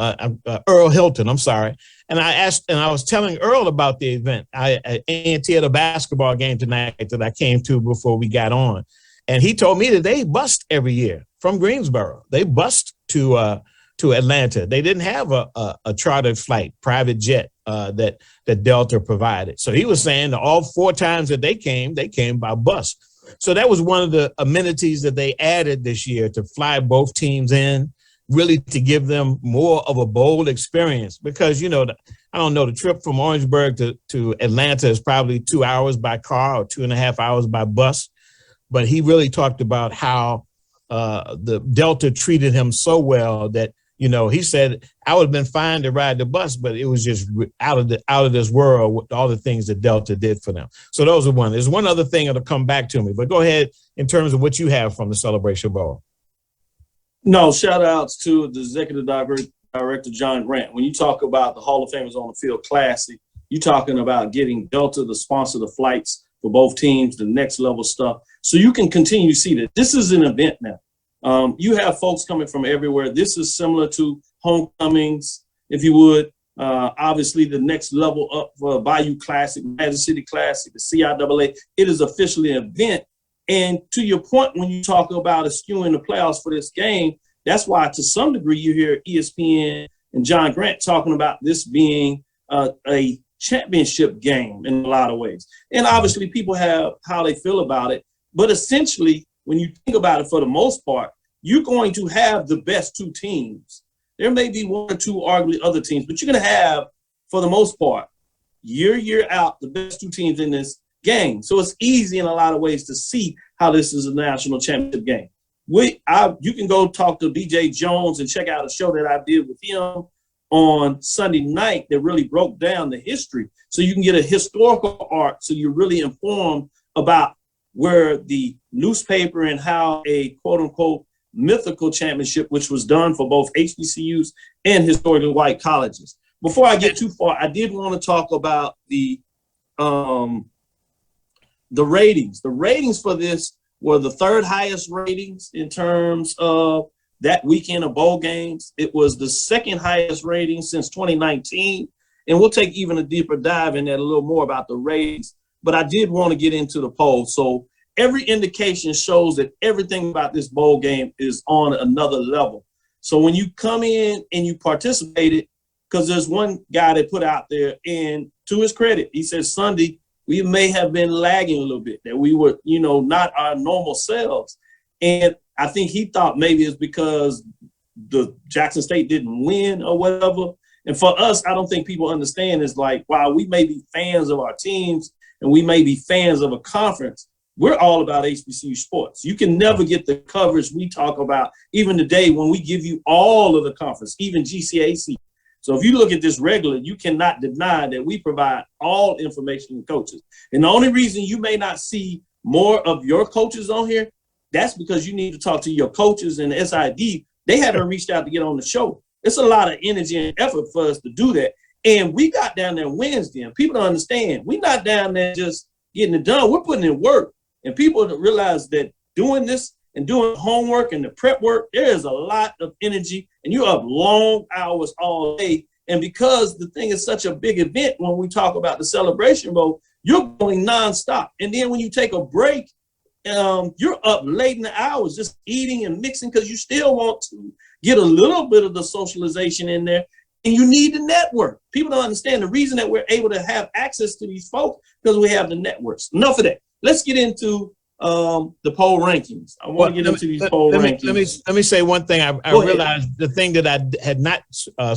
Earl Hilton. I'm sorry. And I was telling Earl about the event. A&T had a basketball game tonight that I came to before we got on. And he told me that they bust every year from Greensboro. They bust to Atlanta. They didn't have a chartered flight, private jet that Delta provided. So he was saying that all 4 times that they came by bus. So that was one of the amenities that they added this year, to fly both teams in, really to give them more of a bowl experience. Because, I don't know, the trip from Orangeburg to Atlanta is probably 2 hours by car or 2.5 hours by bus. But he really talked about how the Delta treated him so well that, he said, I would have been fine to ride the bus, but it was just out of this world with all the things that Delta did for them. So those are one. There's one other thing that'll come back to me, but go ahead in terms of what you have from the Celebration Bowl. No, shout outs to the executive director, John Grant. When you talk about the Hall of Famers on the Field Classic, you're talking about getting Delta to sponsor the flights for both teams, the next level stuff. So you can continue to see that this is an event now. You have folks coming from everywhere. This is similar to homecomings, if you would. Obviously, the next level up for Bayou Classic, Magic City Classic, the CIAA. It is officially an event. And to your point, when you talk about eschewing the playoffs for this game, That's why, to some degree, you hear ESPN and John Grant talking about this being a championship game in a lot of ways. And obviously, people have how they feel about it. But essentially, when you think about it, for the most part, you're going to have the best two teams. There may be one or two arguably other teams, but you're going to have, for the most part, year out, the best two teams in this game. So it's easy in a lot of ways to see how this is a national championship game. You can go talk to BJ Jones and check out a show that I did with him on Sunday night that really broke down the history. So you can get a historical arc, so you're really informed about where the newspaper and how a quote-unquote mythical championship, which was done for both HBCUs and historically white colleges. Before I get too far, I did want to talk about the ratings. The ratings for this were the third highest ratings in terms of that weekend of bowl games. It was the second highest rating since 2019. And we'll take even a deeper dive in that, a little more about the ratings. But I did want to get into the poll. So every indication shows that everything about this bowl game is on another level. So when you come in and you participated, because there's one guy that put out there, and to his credit, he said Sunday, we may have been lagging a little bit, that we were, not our normal selves. And I think he thought maybe it's because the Jackson State didn't win or whatever. And for us, I don't think people understand is like, while we may be fans of our teams and we may be fans of a conference, we're all about HBCU sports. You can never get the coverage we talk about, even today when we give you all of the conference, even GCAC. So if you look at this regular, you cannot deny that we provide all information to coaches. And the only reason you may not see more of your coaches on here, that's because you need to talk to your coaches and the SID. They haven't reached out to get on the show. It's a lot of energy and effort for us to do that. And we got down there Wednesday, and people don't understand. We're not down there just getting it done. We're putting in work. And people don't realize that doing this and doing homework and the prep work, there is a lot of energy, and you're up long hours all day. And because the thing is such a big event, when we talk about the Celebration Bowl, you're going nonstop. And then when you take a break, you're up late in the hours just eating and mixing, because you still want to get a little bit of the socialization in there. And you need the network. People don't understand the reason that we're able to have access to these folks, because we have the networks. Enough of that. Let's get into the poll rankings. I want to get into these poll rankings. Let me say one thing. I realized the thing that I had not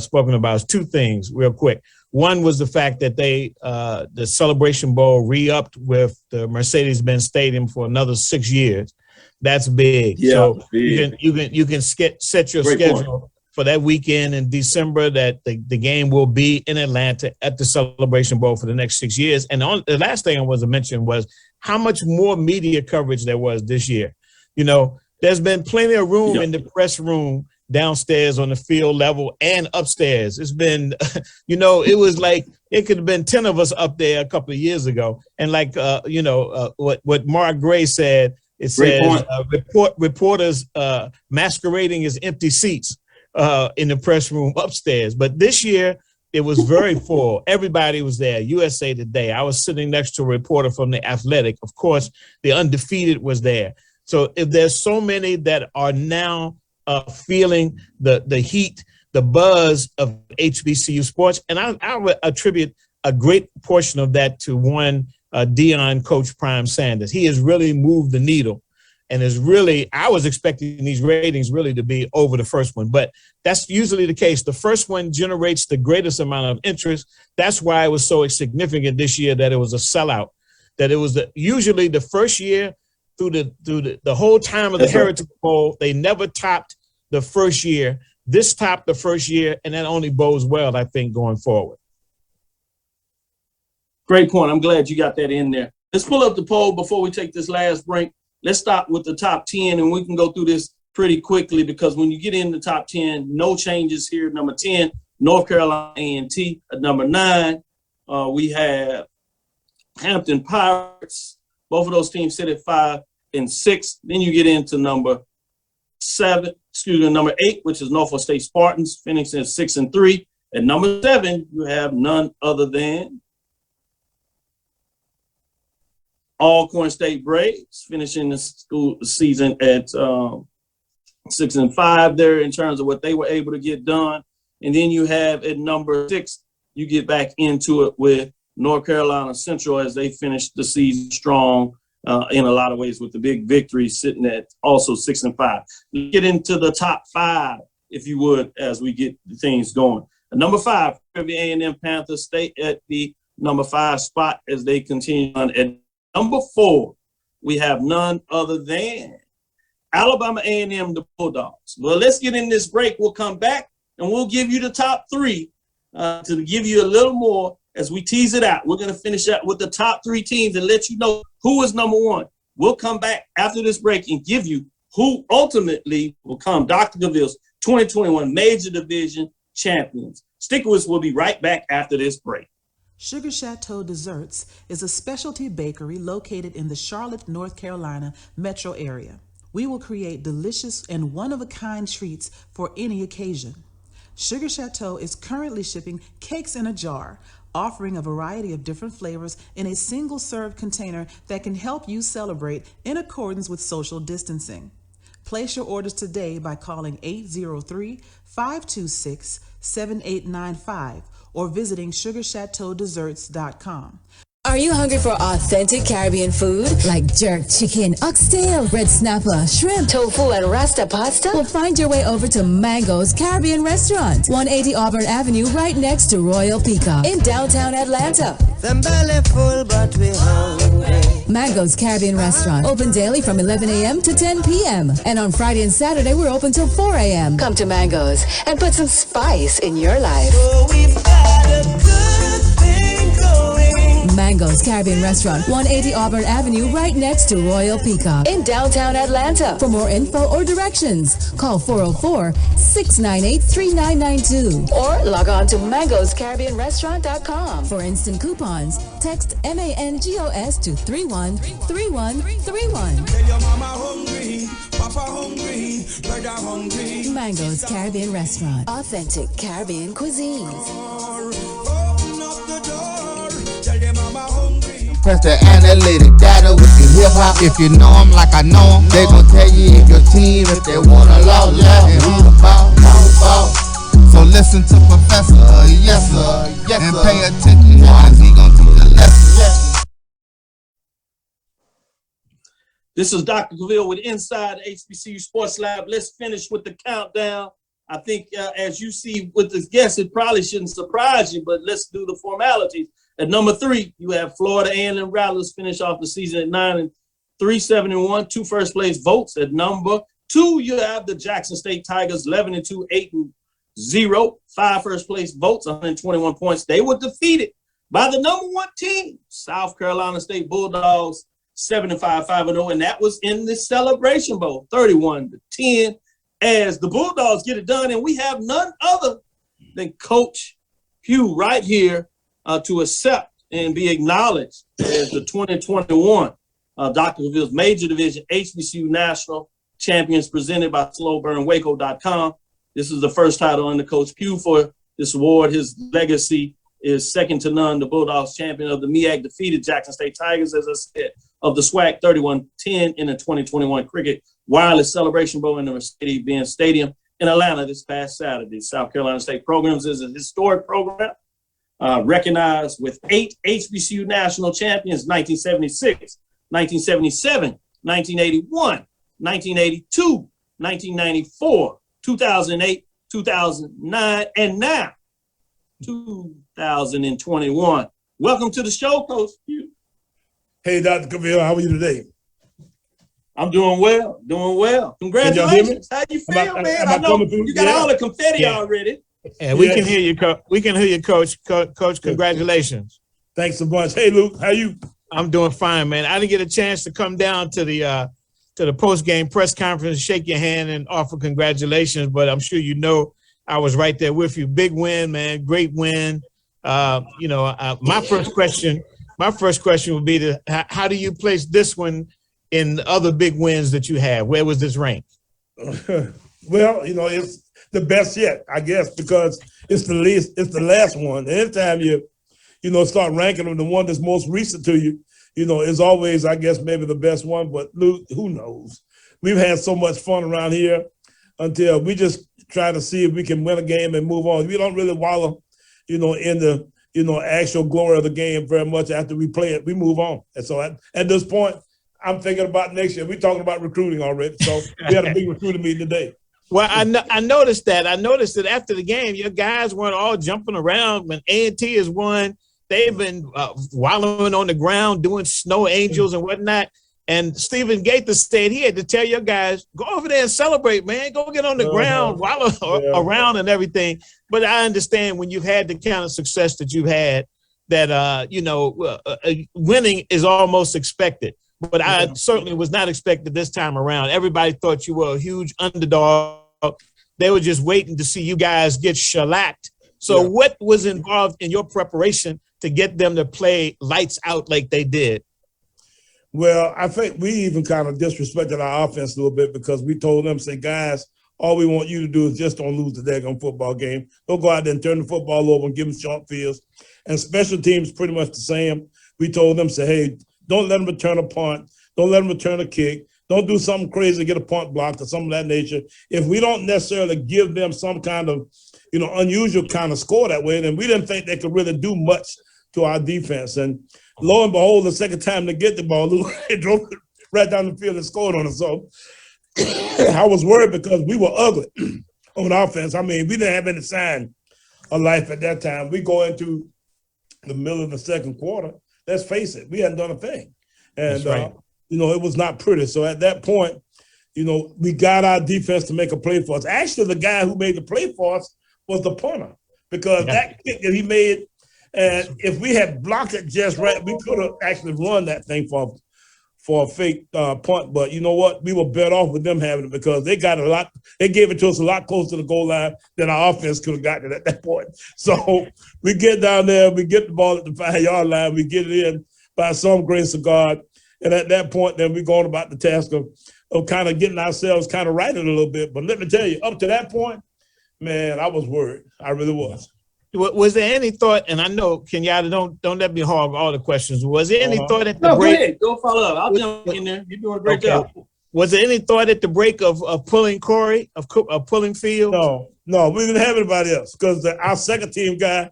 spoken about is two things real quick. One was the fact that the Celebration Bowl re-upped with the Mercedes-Benz Stadium for another 6 years. That's big. Yeah, so big. you can set your Great schedule point for that weekend in December, that the game will be in Atlanta at the Celebration Bowl for the next 6 years. And the last thing I was to mention was how much more media coverage there was this year. There's been plenty of room in the press room downstairs on the field level and upstairs. It's been, it was like it could have been 10 of us up there a couple of years ago. And like, what Mark Gray said, it says reporters masquerading as empty seats in the press room upstairs. But this year, it was very full. Everybody was there. USA Today. I was sitting next to a reporter from The Athletic. Of course, the Undefeated was there. So if there's so many that are now feeling the heat, the buzz of HBCU sports, and I would attribute a great portion of that to one Dion coach Prime Sanders. He has really moved the needle. And I was expecting these ratings really to be over the first one, but that's usually the case. The first one generates the greatest amount of interest. That's why it was so significant this year that it was a sellout, that it was usually the first year through the whole time of the Heritage Bowl, they never topped the first year. This topped the first year, and that only bodes well, I think, going forward. Great point. I'm glad you got that in there. Let's pull up the poll before we take this last break. Let's start with the top 10, and we can go through this pretty quickly, because when you get in the top 10, no changes here. Number 10, North Carolina A&T. At number 9, we have Hampton Pirates. Both of those teams sit at 5 and 6. Then you get into number 8, which is Norfolk State Spartans, finishing at 6 and 3. At number 7, you have none other than Alcorn State Braves, finishing the school season at 6-5 there in terms of what they were able to get done. And then you have at number 6, you get back into it with North Carolina Central as they finished the season strong in a lot of ways with the big victory, sitting at also 6-5. Let's get into the top 5, if you would, as we get things going. Number 5, A&M Panthers stay at the number 5 spot as they continue on. At number 4, we have none other than Alabama A&M, the Bulldogs. Well, let's get in this break. We'll come back and we'll give you the top 3 to give you a little more as we tease it out. We're going to finish up with the top 3 teams and let you know who is number 1. We'll come back after this break and give you who ultimately will become Dr. Cavil's 2021 Major Division champions. Stick with us. We'll be right back after this break. Sugar Chateau Desserts is a specialty bakery located in the Charlotte, North Carolina metro area. We will create delicious and one-of-a-kind treats for any occasion. Sugar Chateau is currently shipping cakes in a jar, offering a variety of different flavors in a single-serve container that can help you celebrate in accordance with social distancing. Place your orders today by calling 803-526-7895 or visiting sugarchateaudesserts.com. Are you hungry for authentic Caribbean food like jerk chicken, oxtail, red snapper, shrimp, tofu, and rasta pasta? Well, find your way over to Mango's Caribbean Restaurant, 180 Auburn Avenue, right next to Royal Peacock in downtown Atlanta. Them belly full, but we hungry. Mango's Caribbean Restaurant, open daily from 11 a.m. to 10 p.m. And on Friday and Saturday, we're open till 4 a.m. Come to Mango's and put some spice in your life. So we've got a good thing going. Mango's Caribbean Restaurant, 180 Auburn Avenue, right next to Royal Peacock in downtown Atlanta. For more info or directions, call 404-698-3992 or log on to mangoscaribbeanrestaurant.com. For instant coupons, text MANGOS to 313131. Tell your mama hungry, papa hungry, brother hungry. Mango's Caribbean Restaurant, authentic Caribbean cuisines. Open up the door, tell your mama hungry. Press the analytic data with the hip hop. If you know them like I know them, they gon' tell you if your team, if they wanna law, and who the ball. So listen to Professor, yes sir, and pay attention, cause he gon' teach a lesson. This is Dr. Cavil with Inside the HBCU Sports Lab. Let's finish with the countdown. I think as you see with this guest, it probably shouldn't surprise you, but let's do the formalities. At number 3, you have Florida A&M Rattlers finish off the season at 9-3, 7-1, 2 first place votes. At number 2, you have the Jackson State Tigers 11-2, 8-0, 5 first place votes, 121 points. They were defeated by the number 1 team, South Carolina State Bulldogs, 7-5, 5-0, and that was in the Celebration Bowl, 31-10, as the Bulldogs get it done. And we have none other than Coach Pough right here to accept and be acknowledged as the 2021 Dr. Cavil's Major Division HBCU National Champions presented by slowburnwaco.com. This is the first title under Coach Pough for this award. His legacy is second to none. The Bulldogs champion of the MEAC defeated Jackson State Tigers, as I said, of the SWAC 31-10 in the 2021 Qriket Wireless Celebration Bowl in the Mercedes-Benz Stadium in Atlanta this past Saturday. South Carolina State Programs is a historic program recognized with 8 HBCU national champions, 1976, 1977, 1981, 1982, 1994, 2008, 2009, and now 2021. Welcome to the show, Coach Pough. Hey, Dr. Cavil, how are you today? I'm doing well, doing well. Congratulations. How you feel, man? I know you got all the confetti already. Yeah, we can hear you, we can hear you, Coach. Coach, congratulations. Thanks so much. Hey, Luke, how you? I'm doing fine, man. I didn't get a chance to come down to the post-game press conference, shake your hand, and offer congratulations, but I'm sure you know I was right there with you. Big win, man. Great win. My first question would be how do you place this one in the other big wins that you had? Where was this ranked? Well, it's the best yet, I guess, because it's the last one. Anytime you start ranking them, the one that's most recent to you, is always, I guess, maybe the best one. But Luke, who knows? We've had so much fun around here. until we just try to see if we can win a game and move on. We don't really wallow, in the, actual glory of the game very much. After we play it, we move on. And so at this point, I'm thinking about next year. We're talking about recruiting already. So we had a big recruiting meeting today. Well, I noticed that. I noticed that after the game, your guys weren't all jumping around. When A&T has won, they've been wallowing on the ground, doing snow angels and whatnot. And Stephen Gaither said he had to tell your guys, go over there and celebrate, man. Go get on the ground, wallow around and everything. But I understand when you've had the kind of success that you've had, that, winning is almost expected. But I certainly was not expected this time around. Everybody thought you were a huge underdog. They were just waiting to see you guys get shellacked. So what was involved in your preparation to get them to play lights out like they did? Well, I think we even kind of disrespected our offense a little bit because we told them, say, guys, all we want you to do is just don't lose the daggone football game. Don't go out there and turn the football over and give them short fields. And special teams pretty much the same. We told them, say, hey, don't let them return a punt. Don't let them return a kick. Don't do something crazy, get a punt blocked or something of that nature. If we don't necessarily give them some kind of, unusual kind of score that way, then we didn't think they could really do much to our defense. And lo and behold, the second time they get the ball, they drove right down the field and scored on us. So I was worried because we were ugly on offense. I mean, we didn't have any sign of life at that time. We go into the middle of the second quarter. Let's face it, we hadn't done a thing. And, it was not pretty. So at that point, we got our defense to make a play for us. Actually, the guy who made the play for us was the punter because that kick that he made, and if we had blocked it just right, we could have actually run that thing for a fake punt. But you know what? We were better off with them having it because they got they gave it to us a lot closer to the goal line than our offense could have gotten it at that point. So we get down there, we get the ball at the 5-yard line, we get it in by some grace of God. And at that point, then we're going about the task of kind of getting ourselves kind of righted a little bit. But let me tell you, up to that point, man, I was worried. I really was. Was there any thought, and I know, Kenyatta, don't let me hog all the questions. Was there any thought at the break? No, go ahead. Go follow up. I'll jump in there. You're doing a great job. Was there any thought at the break of pulling Corey, of pulling Fields? No, we didn't have anybody else because our second team guy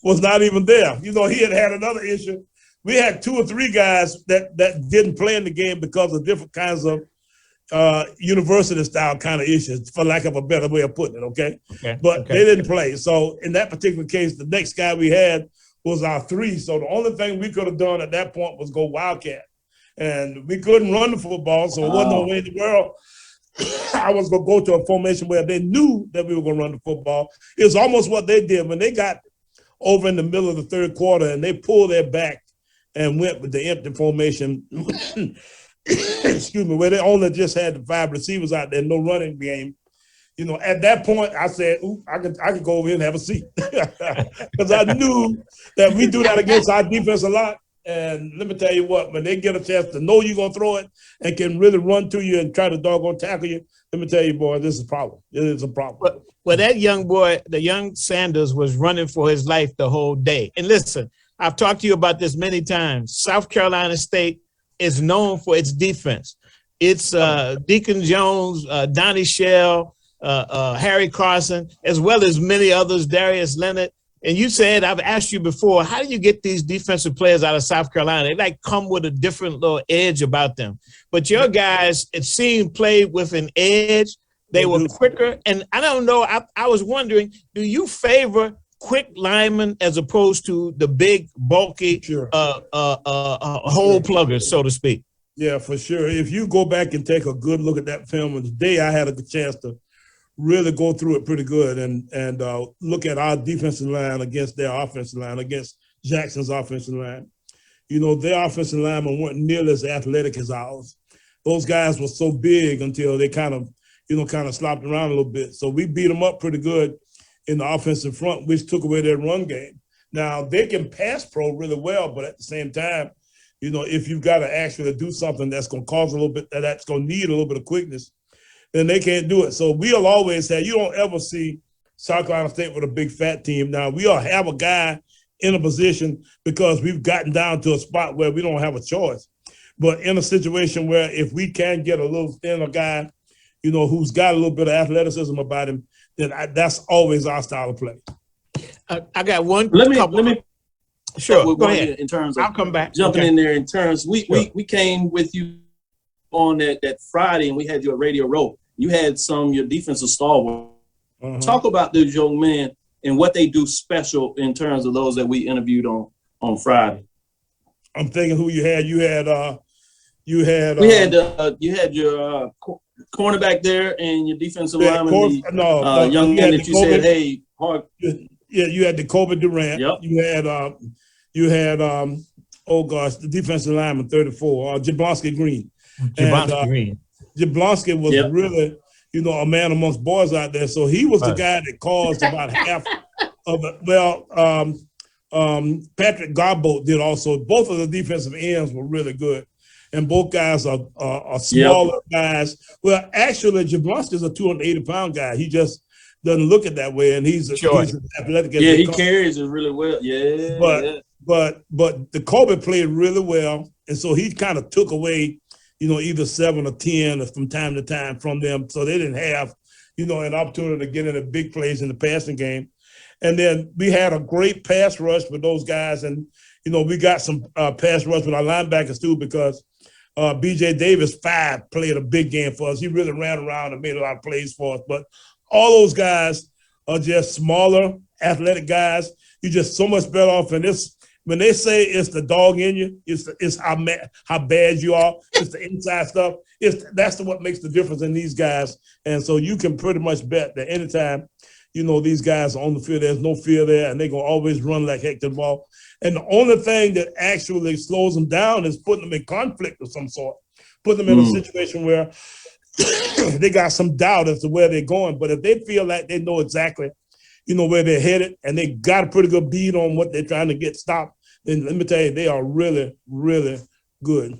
was not even there. He had another issue. We had 2 or 3 guys that didn't play in the game because of different kinds of university-style kind of issues, for lack of a better way of putting it, okay? But they didn't play. So in that particular case, the next guy we had was our 3. So the only thing we could have done at that point was go Wildcat. And we couldn't run the football, so it wasn't no way in the world I was going to go to a formation where they knew that we were going to run the football. It was almost what they did when they got over in the middle of the third quarter and they pulled their back and went with the empty formation, excuse me, where they only just had the 5 receivers out there, no running game. At that point, I said, I could go over here and have a seat. Because I knew that we do that against our defense a lot. And let me tell you what, when they get a chance to know you're going to throw it and can really run to you and try to doggone tackle you, let me tell you, boy, this is a problem. It is a problem. Well, that young boy, the young Sanders, was running for his life the whole day. And listen, I've talked to you about this many times. South Carolina State is known for its defense. It's Deacon Jones, Donnie Shell, Harry Carson, as well as many others, Darius Leonard. And you said, I've asked you before, how do you get these defensive players out of South Carolina? They come with a different little edge about them. But your guys, it seemed, played with an edge. They were quicker. And I don't know, I was wondering, do you favor quick linemen as opposed to the big, bulky hole pluggers, so to speak? Yeah, for sure. If you go back and take a good look at that film, and today I had a good chance to really go through it pretty good and look at our defensive line against their offensive line, against Jackson's offensive line. Their offensive linemen weren't nearly as athletic as ours. Those guys were so big until they kind of slopped around a little bit. So we beat them up pretty good in the offensive front, which took away their run game. Now, they can pass pro really well, but at the same time, if you've got to actually do something that's going to cause that's going to need a little bit of quickness, then they can't do it. So we'll always say, you don't ever see South Carolina State with a big fat team. Now, we'll have a guy in a position because we've gotten down to a spot where we don't have a choice. But in a situation where if we can get a little thinner guy, who's got a little bit of athleticism about him, then that's always our style of play. I got one. Let me. Sure. Go ahead. In terms of I'll come back. Jumping Okay. in there in terms, we came with you on that Friday, and we had you at Radio Row. You had your defensive stalwart. Talk about those young men and what they do special in terms of those that we interviewed on Friday. I'm thinking who you had. You had your cornerback there and your defensive lineman. Young man that you Kobe, said, hey, hard. Yeah, you had the Kobe Durant. Yep. You had the defensive lineman 34, Jablonski Green. Green. Jablonski was really, a man amongst boys out there. So he was the guy that caused about half of it. Well, Patrick Garboat did also. Both of the defensive ends were really good. And both guys are smaller guys. Well, actually, Jablonski is a 280-pound guy. He just doesn't look it that way, and he's athletic. Yeah, he carries it really well. Yeah, but the Kobe played really well, and so he kind of took away, either 7 or 10 or from time to time from them, so they didn't have, an opportunity to get into big plays in the passing game. And then we had a great pass rush with those guys, and we got some pass rush with our linebackers too, because B.J. Davis 5 played a big game for us. He really ran around and made a lot of plays for us, but all those guys are just smaller, athletic guys. You're just so much better off. And when they say it's the dog in you, it's how bad you are. It's the inside stuff. That's what makes the difference in these guys. And so you can pretty much bet that anytime, these guys are on the field, there's no fear there, and they're going to always run like heck to the ball. And the only thing that actually slows them down is putting them in conflict of some sort, putting them in a situation where they got some doubt as to where they're going. But if they feel like they know exactly, where they're headed, and they got a pretty good beat on what they're trying to get stopped, then let me tell you, they are really, really good.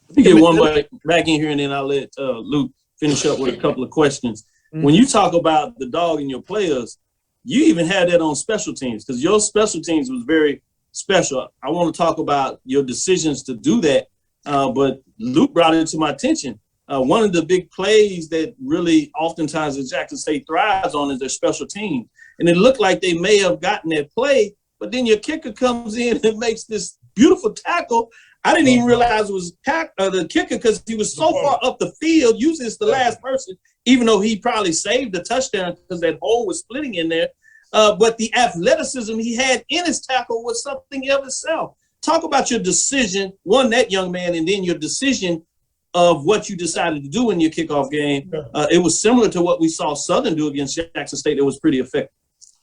Let me get one back in here, and then I'll let Luke finish up with a couple of questions. When you talk about the dog in your players, you even had that on special teams, because your special teams was very special. I want to talk about your decisions to do that, but Luke brought it to my attention. One of the big plays that really oftentimes the Jackson State thrives on is their special teams. And it looked like they may have gotten that play, but then your kicker comes in and makes this beautiful tackle. I didn't even realize it was the kicker because he was so far up the field. Usually it's the last person, even though he probably saved the touchdown because that hole was splitting in there. But the athleticism he had in his tackle was something of itself. Talk about your decision, that young man, and then your decision of what you decided to do in your kickoff game. It was similar to what we saw Southern do against Jackson State. It was pretty effective.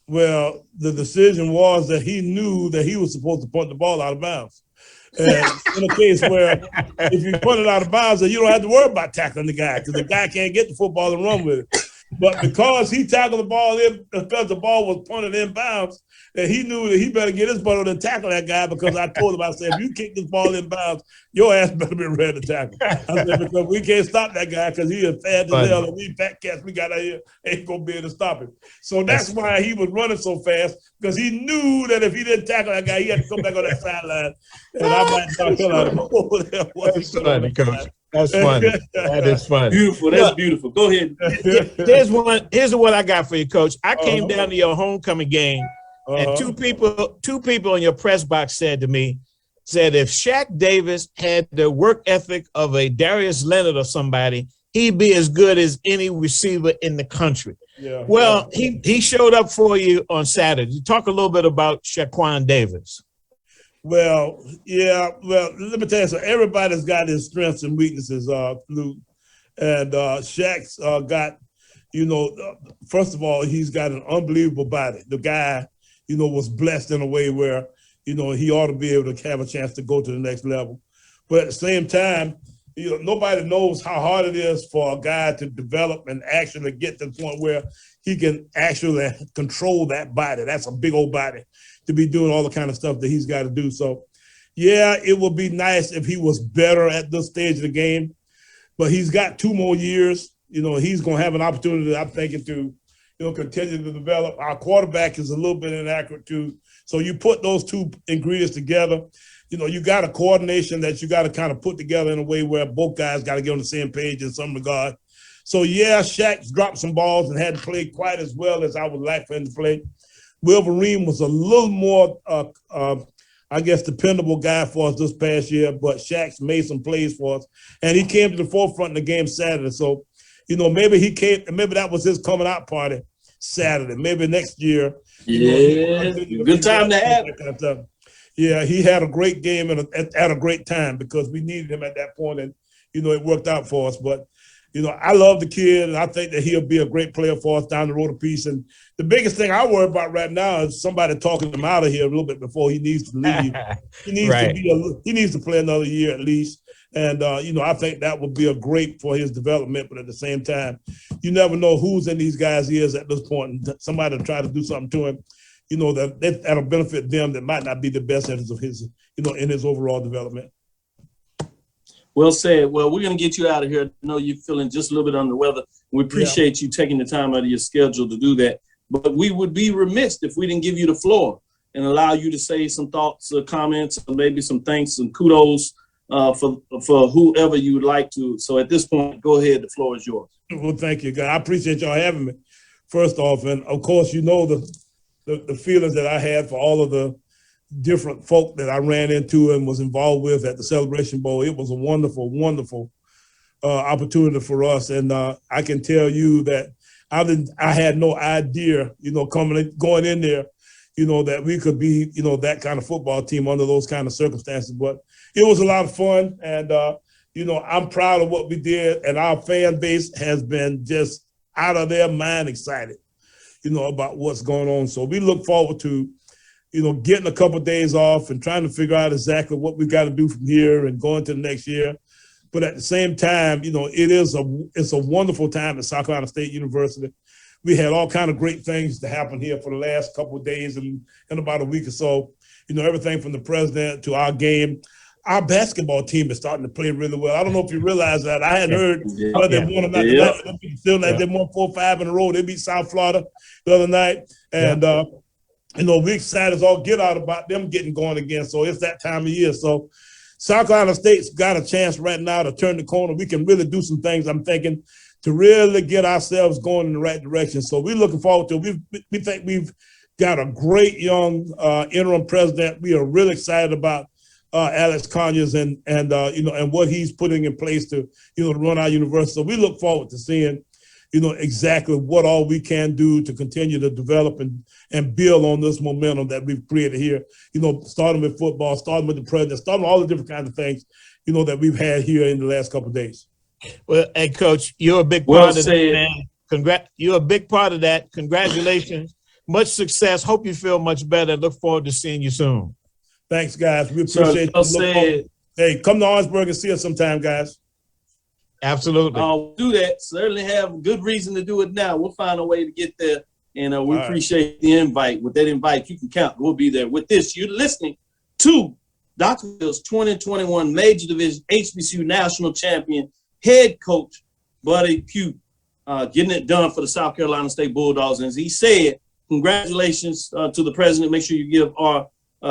Well, the decision was that he knew that he was supposed to punt the ball out of bounds. And in a case where if you punt it out of bounds, then you don't have to worry about tackling the guy, because the guy can't get the football and run with it. But because he tackled the ball in, because the ball was punted in bounds, and he knew that he better get his butt on and tackle that guy, because I told him, I said, if you kick this ball in bounds, your ass better be ready to tackle. I said, because we can't stop that guy, because he is fast as hell, and we fat cats we got out here ain't going to be able to stop him. So that's why he was running so fast, because he knew that if he didn't tackle that guy, he had to come back on that sideline, and I might knock hell out of him over there. That's funny, Coach. That's funny. That is funny. Beautiful. That's beautiful. Go ahead. Here's what I got for you, Coach. I came down to your homecoming game, and two people in your press box said to me, if Shaq Davis had the work ethic of a Darius Leonard or somebody, he'd be as good as any receiver in the country. Yeah. Well, he showed up for you on Saturday. Talk a little bit about Shaquan Davis. Well, yeah. Well, let me tell you, so everybody's got his strengths and weaknesses, Luke. And Shaq's got, first of all, he's got an unbelievable body. The guy, was blessed in a way where, he ought to be able to have a chance to go to the next level. But at the same time, nobody knows how hard it is for a guy to develop and actually get to the point where he can actually control that body. That's a big old body to be doing all the kind of stuff that he's got to do. So, yeah, it would be nice if he was better at this stage of the game, but he's got 2 more years. He's going to have an opportunity, I'm thinking, to, continue to develop. Our quarterback is a little bit inaccurate too. So you put those 2 ingredients together, you got a coordination that you got to kind of put together in a way where both guys got to get on the same page in some regard. So, yeah, Shaq's dropped some balls and hadn't played quite as well as I would like for him to play. Wolverine was a little more, I guess, dependable guy for us this past year, but Shaq's made some plays for us. And he came to the forefront in the game Saturday. So, maybe maybe that was his coming out party Saturday. Maybe next year. Yeah, good time to have it. Yeah, he had a great game and at a great time because we needed him at that point, and it worked out for us. But I love the kid, and I think that he'll be a great player for us down the road a piece. And the biggest thing I worry about right now is somebody talking him out of here a little bit before he needs to leave. He needs to play another year at least. And I think that would be a great for his development. But at the same time, you never know who's in these guys' ears at this point. And somebody will try to do something to him, that'll benefit them that might not be the best interest of his, in his overall development. Well said. Well, we're going to get you out of here. I know you're feeling just a little bit under the weather. We appreciate you taking the time out of your schedule to do that. But we would be remiss if we didn't give you the floor and allow you to say some thoughts or comments or maybe some thanks and kudos for whoever you would like to. So at this point, go ahead. The floor is yours. Well, thank you, guys. I appreciate y'all having me, first off. And, of course, the feelings that I had for all of the different folk that I ran into and was involved with at the Celebration Bowl. It was a wonderful, wonderful opportunity for us. And I can tell you that I had no idea, going in there, that we could be, that kind of football team under those kind of circumstances. But it was a lot of fun. And, I'm proud of what we did. And our fan base has been just out of their mind excited, about what's going on. So we look forward to, getting a couple of days off and trying to figure out exactly what we got to do from here and going to the next year. But at the same time, it's a wonderful time at South Carolina State University. We had all kind of great things to happen here for the last couple of days and in about a week or so. Everything from the president to our game. Our basketball team is starting to play really well. I don't know if you realize that. I hadn't heard whether they won or not. They won 4 or 5 in a row. They beat South Florida the other night. And, we're excited as all get out about them getting going again. So it's that time of year. So South Carolina State's got a chance right now to turn the corner. We can really do some things, I'm thinking, to really get ourselves going in the right direction. So we're looking forward to it. We think we've got a great young interim president. We are really excited about Alex Conyers and what he's putting in place to, run our university. So we look forward to seeing, exactly what all we can do to continue to develop and build on this momentum that we've created here, starting with football, starting with the president, starting with all the different kinds of things, that we've had here in the last couple of days. Well, hey, Coach, you're a big part of that, man. You're a big part of that. Congratulations. Much success. Hope you feel much better. Look forward to seeing you soon. Thanks, guys. We appreciate you. Hey, come to Orangeburg and see us sometime, guys. Absolutely. I'll do that. Certainly have a good reason to do it now. We'll find a way to get there. And we appreciate the invite. With that invite, you can count. We'll be there. With this, you're listening to Dr. Phil's 2021 Major Division HBCU National Champion head coach, Buddy Pough, getting it done for the South Carolina State Bulldogs. And as he said, congratulations to the president. Make sure you give our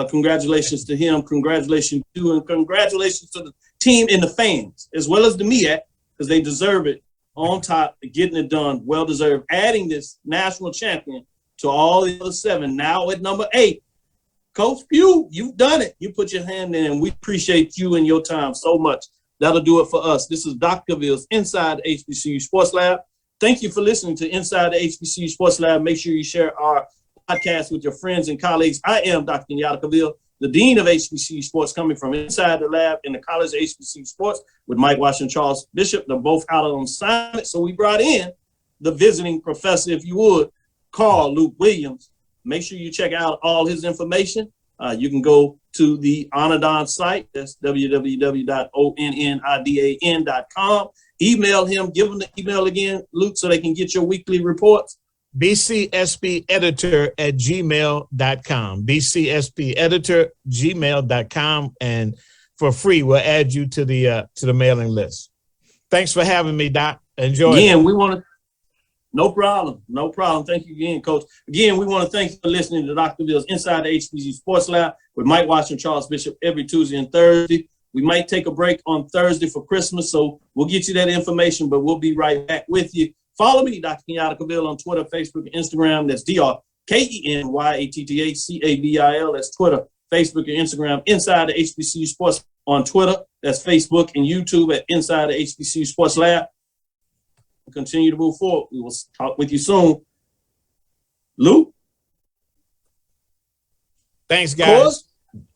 congratulations to him. Congratulations to you. And congratulations to the team and the fans, as well as the MEAC, because they deserve it. On top, getting it done, well-deserved. Adding this national champion to all the other 7, now at number 8. Coach Pough, you've done it. You put your hand in, and we appreciate you and your time so much. That'll do it for us. This is Dr. Cavil's Inside the HBCU Sports Lab. Thank you for listening to Inside the HBCU Sports Lab. Make sure you share our podcast with your friends and colleagues. I am Dr. Kenyatta Cavil, the Dean of HBCU Sports, coming from inside the lab in the College of HBCU Sports with Mike Washington, Charles Bishop. They're both out on assignment, so we brought in the visiting professor, if you would, Carl Luke Williams. Make sure you check out all his information. You can go to the Onnidan site. That's www.onnidan.com. Email him. Give him the email again, Luke, so they can get your weekly reports. bcsbeditor@gmail.com. bcsbeditor@gmail.com, and for free, we'll add you to the mailing list. Thanks for having me, Doc. Enjoy. Again, we want to. No problem. No problem. Thank you again, Coach. Again, we want to thank you for listening to Dr. Cavil's Inside the HBCU Sports Lab with Mike Washington, Charles Bishop every Tuesday and Thursday. We might take a break on Thursday for Christmas, so we'll get you that information, but we'll be right back with you. Follow me, Dr. Kenyatta Cavil, on Twitter, Facebook, and Instagram. That's DrKenyattacavil. That's Twitter, Facebook, and Instagram. Inside the HBCU Sports on Twitter. That's Facebook and YouTube at Inside the HBCU Sports Lab. We'll continue to move forward. We will talk with you soon. Lou? Thanks, guys.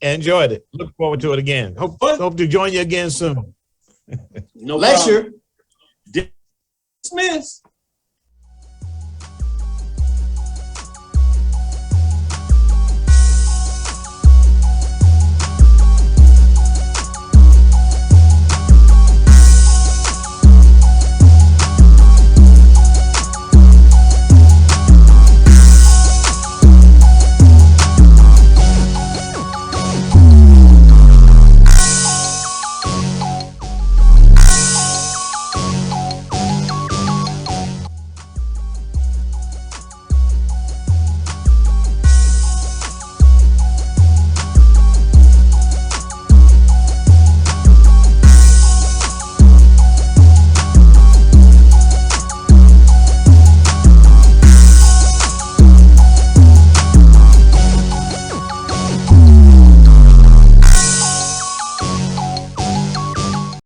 Enjoyed it. Look forward to it again. Hope to join you again soon. No pleasure. Dismiss.